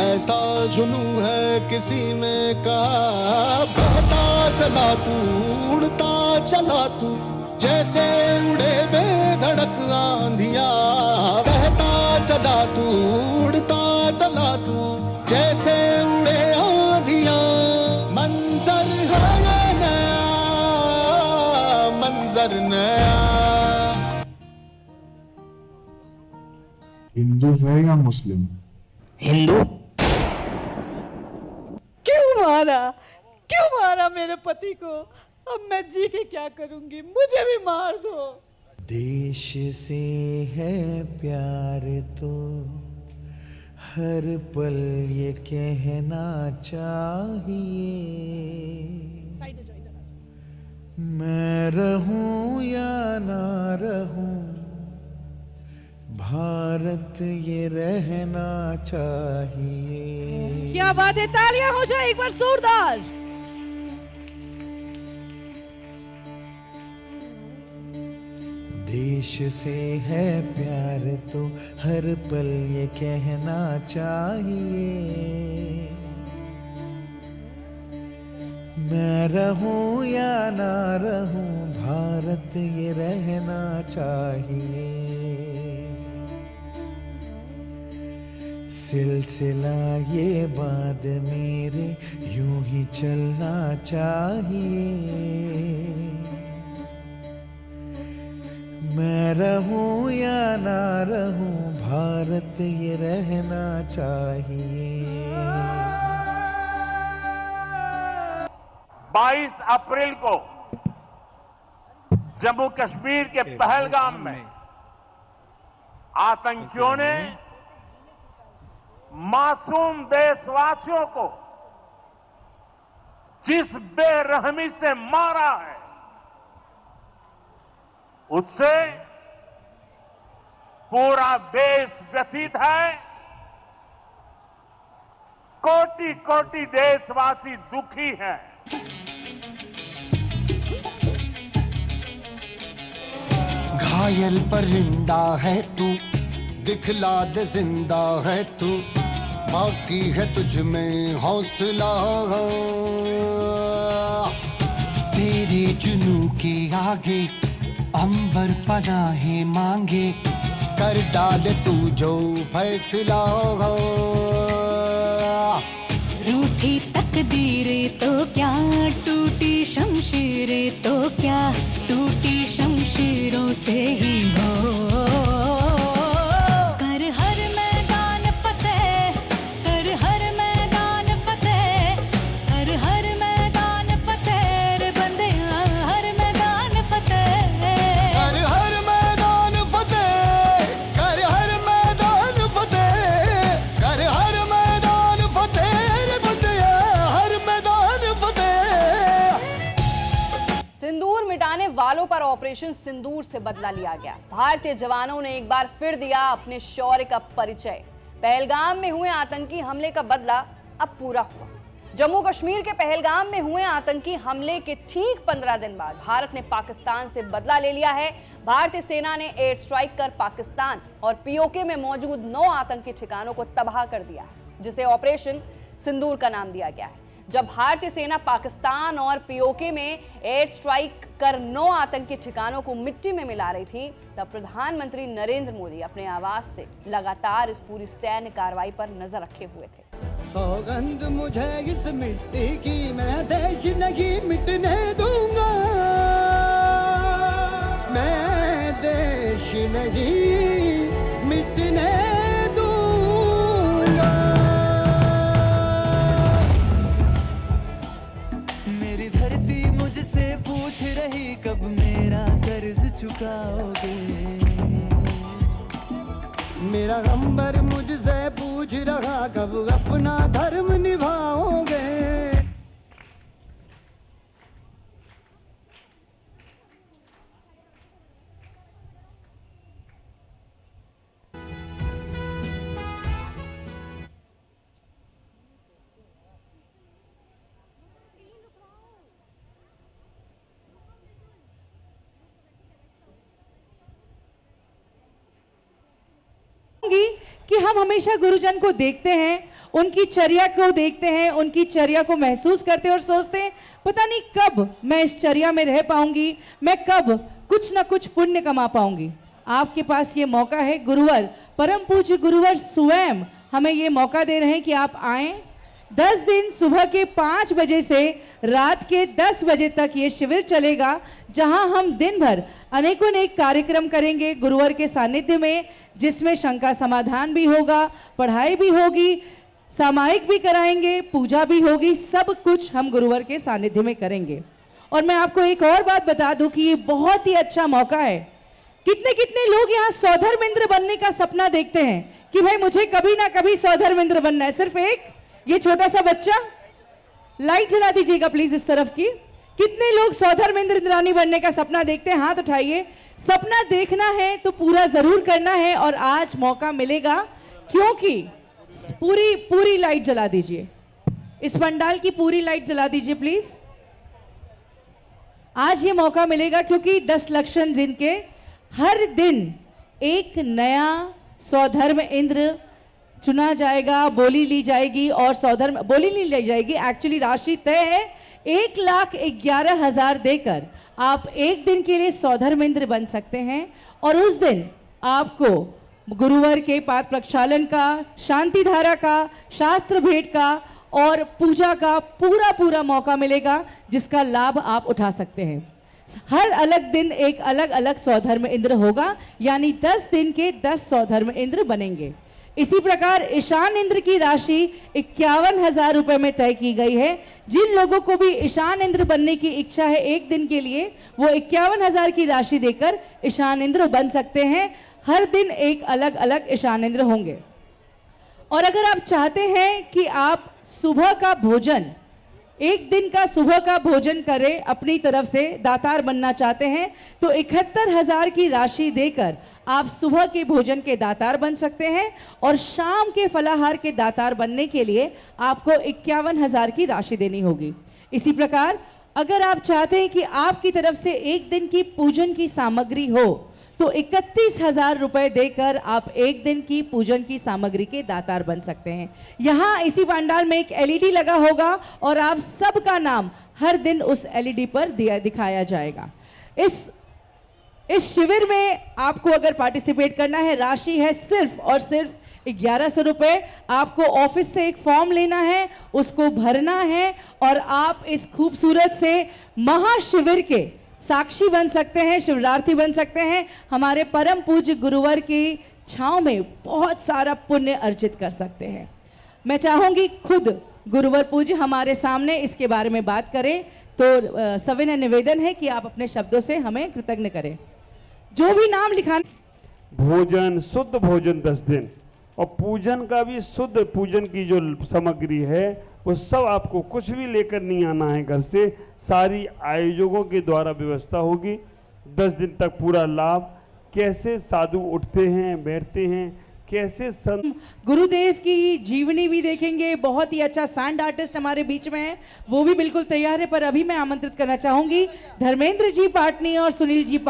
ऐसा जुनू है किसी ने कहा। बहता चला तू, उड़ता चला तू, जैसे उड़े बेधड़क आंधिया, बहता चला तू, उड़ता चला तू, जैसे उड़े आंधिया। मंजर है नया, मंजर नया। हिंदू है या मुस्लिम? हिंदू। क्यों मारा मेरे पति को? अब मैं जी के क्या करूंगी? मुझे भी मार दो। देश से है प्यार तो हर पल ये कहना चाहिए, मैं रहूं या ना रहूं, भारत ये रहना चाहिए। क्या बात है, तालियां हो जाए एक बार जोरदार। देश से है प्यार तो हर पल ये कहना चाहिए, मैं रहूं या ना रहूं, भारत ये रहना चाहिए। सिलसिला ये बात मेरे यूं ही चलना चाहिए, मैं रहूं या ना रहूं, भारत ये रहना चाहिए। 22 अप्रैल को जम्मू कश्मीर के पहलगाम में आतंकियों ने मासूम देशवासियों को जिस बेरहमी से मारा है, उससे पूरा देश व्यथित है। कोटि कोटि देशवासी दुखी हैं। घायल परिंदा है तू, दिखला दे जिंदा है तू, बाकी है तुझ में हौसला। तेरे जुनू के आगे अंबर पनाहे मांगे, कर डाले तू जो फैसला। रूठी तकदीरें तो क्या, टूटी शमशीरें तो क्या, टूटी शमशीरों से ही हो। कर हर मैदान फतेह, कर हर मैदान फतेह, कर हर मैदान फतेह रे बंदिया, हर मैदान फतेह। कर हर मैदान फतेह, कर हर मैदान फतेह, कर हर मैदान फतेह रे बंदिया, हर मैदान फतेह। सिंदूर मिटाने वालों पर ऑपरेशन सिंदूर से बदला लिया गया। भारतीय जवानों ने एक बार फिर दिया अपने शौर्य का परिचय। पहलगाम में हुए आतंकी हमले का बदला अब पूरा हुआ। जम्मू कश्मीर के पहलगाम में हुए आतंकी हमले के ठीक 15 दिन बाद भारत ने पाकिस्तान से बदला ले लिया है। भारतीय सेना ने एयर स्ट्राइक कर पाकिस्तान और पीओके में मौजूद 9 आतंकी ठिकानों को तबाह कर दिया है, जिसे ऑपरेशन सिंदूर का नाम दिया गया है। जब भारतीय सेना पाकिस्तान और पीओके में एयर स्ट्राइक कर 9 आतंकी ठिकानों को मिट्टी में मिला रही थी, तब प्रधानमंत्री नरेंद्र मोदी अपने आवाज से लगातार इस पूरी सैन्य कार्रवाई पर नजर रखे हुए थे। सौगंध मुझे इस मिट्टी की, मैं देश नहीं मिटने दूंगा, मैं देश नहीं मिटने दूंगा। मेरी धरती मुझसे पूछ रही कब मेरा कर्ज चुकाओगे। मेरा अंबर मुझसे पूछ रहा कब अपना धर्म निभाओगे। कि हम हमेशा गुरुजन को देखते हैं, उनकी चर्या को देखते हैं, उनकी चर्या को महसूस करते हैं और सोचते हैं पता नहीं कब मैं इस चर्या में रह पाऊंगी, मैं कब कुछ ना कुछ पुण्य कमा पाऊंगी। आपके पास ये मौका है। गुरुवर, परम पूज्य गुरुवर स्वयं हमें ये मौका दे रहे हैं कि आप आएं। 10 दिन सुबह के 5 बजे से रात के 10 बजे तक ये शिविर चलेगा, जहां हम दिन भर अनेकों अनेक कार्यक्रम करेंगे गुरुवर के सानिध्य में, जिसमें शंका समाधान भी होगा, पढ़ाई भी होगी, सामायिक भी कराएंगे, पूजा भी होगी, सब कुछ हम गुरुवर के सानिध्य में करेंगे। और मैं आपको एक और बात बता दूं कि ये बहुत ही अच्छा मौका है। कितने कितने लोग यहाँ सौधर्मेंद्र बनने का सपना देखते हैं कि भाई मुझे कभी ना कभी सौधर्मेंद्र बनना है। सिर्फ एक ये छोटा सा बच्चा, लाइट जला दीजिएगा प्लीज इस तरफ की। कितने लोग सौधर्मेंद्र इंद्राणी बनने का सपना देखते हैं? हाथ उठाइए। सपना देखना है तो पूरा जरूर करना है और आज मौका मिलेगा, क्योंकि पूरी लाइट जला दीजिए, इस पंडाल की पूरी लाइट जला दीजिए प्लीज। आज ये मौका मिलेगा क्योंकि 10 लक्षण दिन के हर दिन एक नया सौधर्म इंद्र चुना जाएगा, बोली ली जाएगी और सौधर्म बोली नहीं ली जाएगी, एक्चुअली राशि तय है। 1,11,000 देकर आप एक दिन के लिए सौधर्मेंद्र बन सकते हैं और उस दिन आपको गुरुवर के पाद प्रक्षालन का, शांति धारा का, शास्त्र भेंट का और पूजा का पूरा मौका मिलेगा, जिसका लाभ आप उठा सकते हैं। हर अलग दिन एक अलग अलग सौधर्म इंद्र होगा, यानी 10 दिन के 10 सौधर्म इंद्र बनेंगे। इसी प्रकार ईशान इंद्र की राशि 51,000 रुपए में तय की गई है। जिन लोगों को भी ईशान इंद्र बनने की इच्छा है एक दिन के लिए, वो 51,000 की राशि देकर ईशान इंद्र बन सकते हैं। हर दिन एक अलग अलग ईशान इंद्र होंगे। और अगर आप चाहते हैं कि आप सुबह का भोजन, एक दिन का सुबह का भोजन करें, अपनी तरफ से दातार बनना चाहते हैं, तो 71,000 की राशि देकर आप सुबह के भोजन के दातार बन सकते हैं और शाम के फलाहार के दातार बनने के लिए आपको 51,000 की राशि देनी होगी। इसी प्रकार अगर आप चाहते हैं कि आपकी तरफ से एक दिन की पूजन की सामग्री हो, तो 31,000 रुपए देकर आप एक दिन की पूजन की सामग्री के दातार बन सकते हैं। यहाँ इसी पंडाल में एक LED लगा होगा और आप सबका नाम हर दिन उस LED पर दिखाया जाएगा। इस शिविर में आपको अगर पार्टिसिपेट करना है, राशि है सिर्फ और सिर्फ 1100 रुपये। आपको ऑफिस से एक फॉर्म लेना है, उसको भरना है और आप इस खूबसूरत से महाशिविर के साक्षी बन सकते हैं, शिवरार्थी बन सकते हैं। हमारे परम पूज्य गुरुवर की छांव में बहुत सारा पुण्य अर्जित कर सकते हैं। मैं चाहूंगी खुद गुरुवर पूज्य हमारे सामने इसके बारे में बात करें, तो सविनय निवेदन है कि आप अपने शब्दों से हमें कृतज्ञ करें। जो भी नाम लिखाना, भोजन शुद्ध भोजन 10 दिन और पूजन का भी शुद्ध पूजन की जो सामग्री है वो सब आपको कुछ भी लेकर नहीं आना है घर से, सारी आयोजकों के द्वारा व्यवस्था होगी। 10 दिन तक पूरा लाभ, कैसे साधु उठते हैं बैठते हैं, कैसे संत। गुरुदेव की जीवनी भी देखेंगे। बहुत ही अच्छा सैंड आर्टिस्ट हमारे बीच में है, वो भी बिल्कुल तैयार है। पर अभी मैं आमंत्रित करना चाहूंगी धर्मेंद्र जी पाटनी और सुनील जी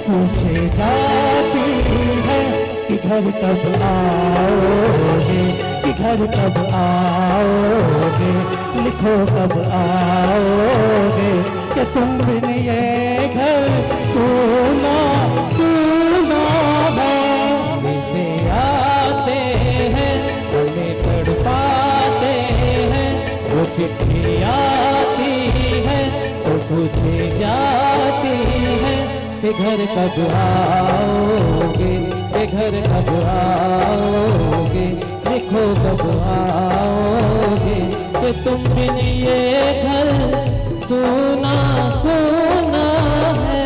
पूछे जाती है कि घर कब आओगे, कि घर कब आओगे, लिखो कब आओगे, कि तुम बिन ये घर सुना सुना है। से आते हैं हमें तड़पाते हैं, वो चिट्ठी आती है तो पूछे जाती है कि घर कब आओगे, कि घर कब आओगे, लिखो कब आओगे, कि तुम बिन ये घर सुना सुना है।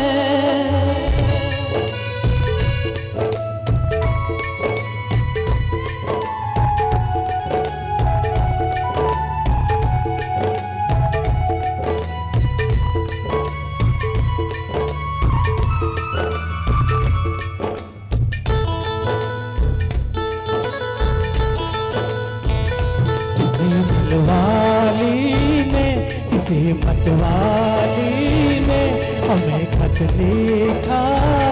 मतवाली ने हमें खत लिखा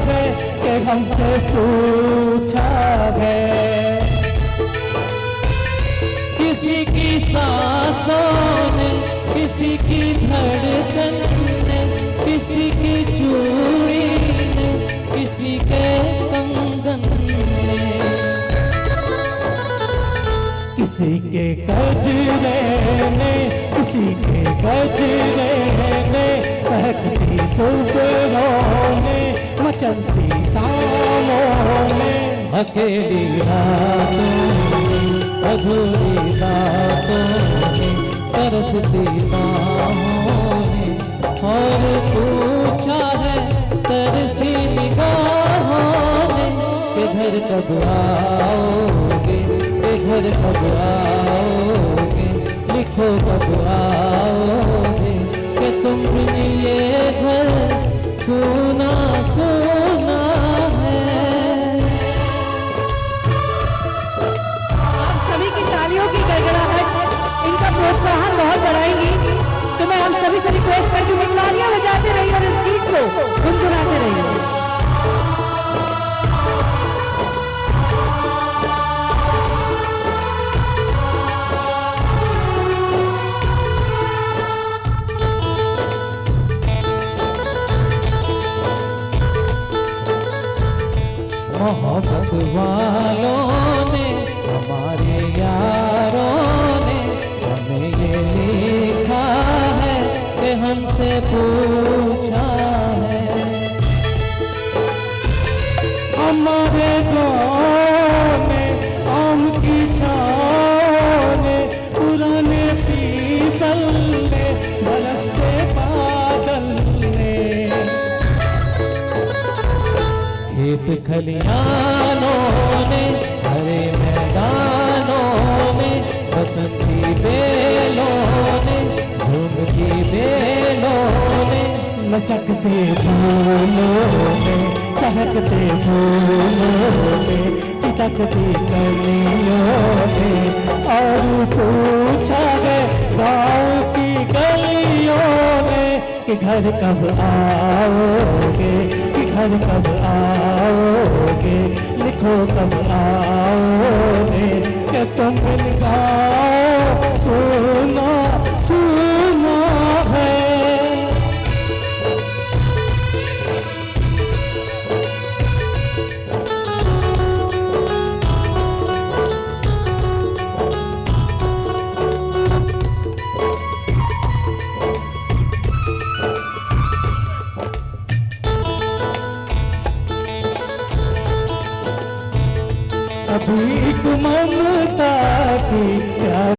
है कि हमसे पूछा है, किसी की सांसों ने, किसी की धड़कन ने, किसी की चूड़ी ने, किसी के कंगन ने, किसी के गजरे ने, किसी के गजरे ने, महकती सुबहों में, मचलती शामों में, अकेली रातों में, अधूरी बातों में, तरसती बाहों में, और पूछा है तरसी निगाहों ने कि घर कब आओगे, कि घर कब आओगे, लिखो कब आओगे, कि तुम बिन ये घर सुना सुना है। आप सभी की तालियों की गड़गड़ाहट इनका प्रोत्साहन बहुत बढ़ाएगी। तो मैं हम सभी से रिक्वेस्ट करती हूँ मोहब्बत वालों ने, हमारे यारों ने हमें ये लिखा है कि हमसे पूछा है। हमारे गाँव में आम की छाँव में पुराने पीतल में बरसते बादल ने, खेत खलियानों ने, हरे मैदानों में, बसंती बेलों ने, झूमती बेलों ने, लचकते फूलों में, चहकते फूलों में, चितकती कलियों में, और पूछा है गाँव की गलियों में कि घर कब आओगे, कि घर कब आओगे, लिखो कब आओगे, कि तुम बिन गाँव सुना सुना है। अभी ममता की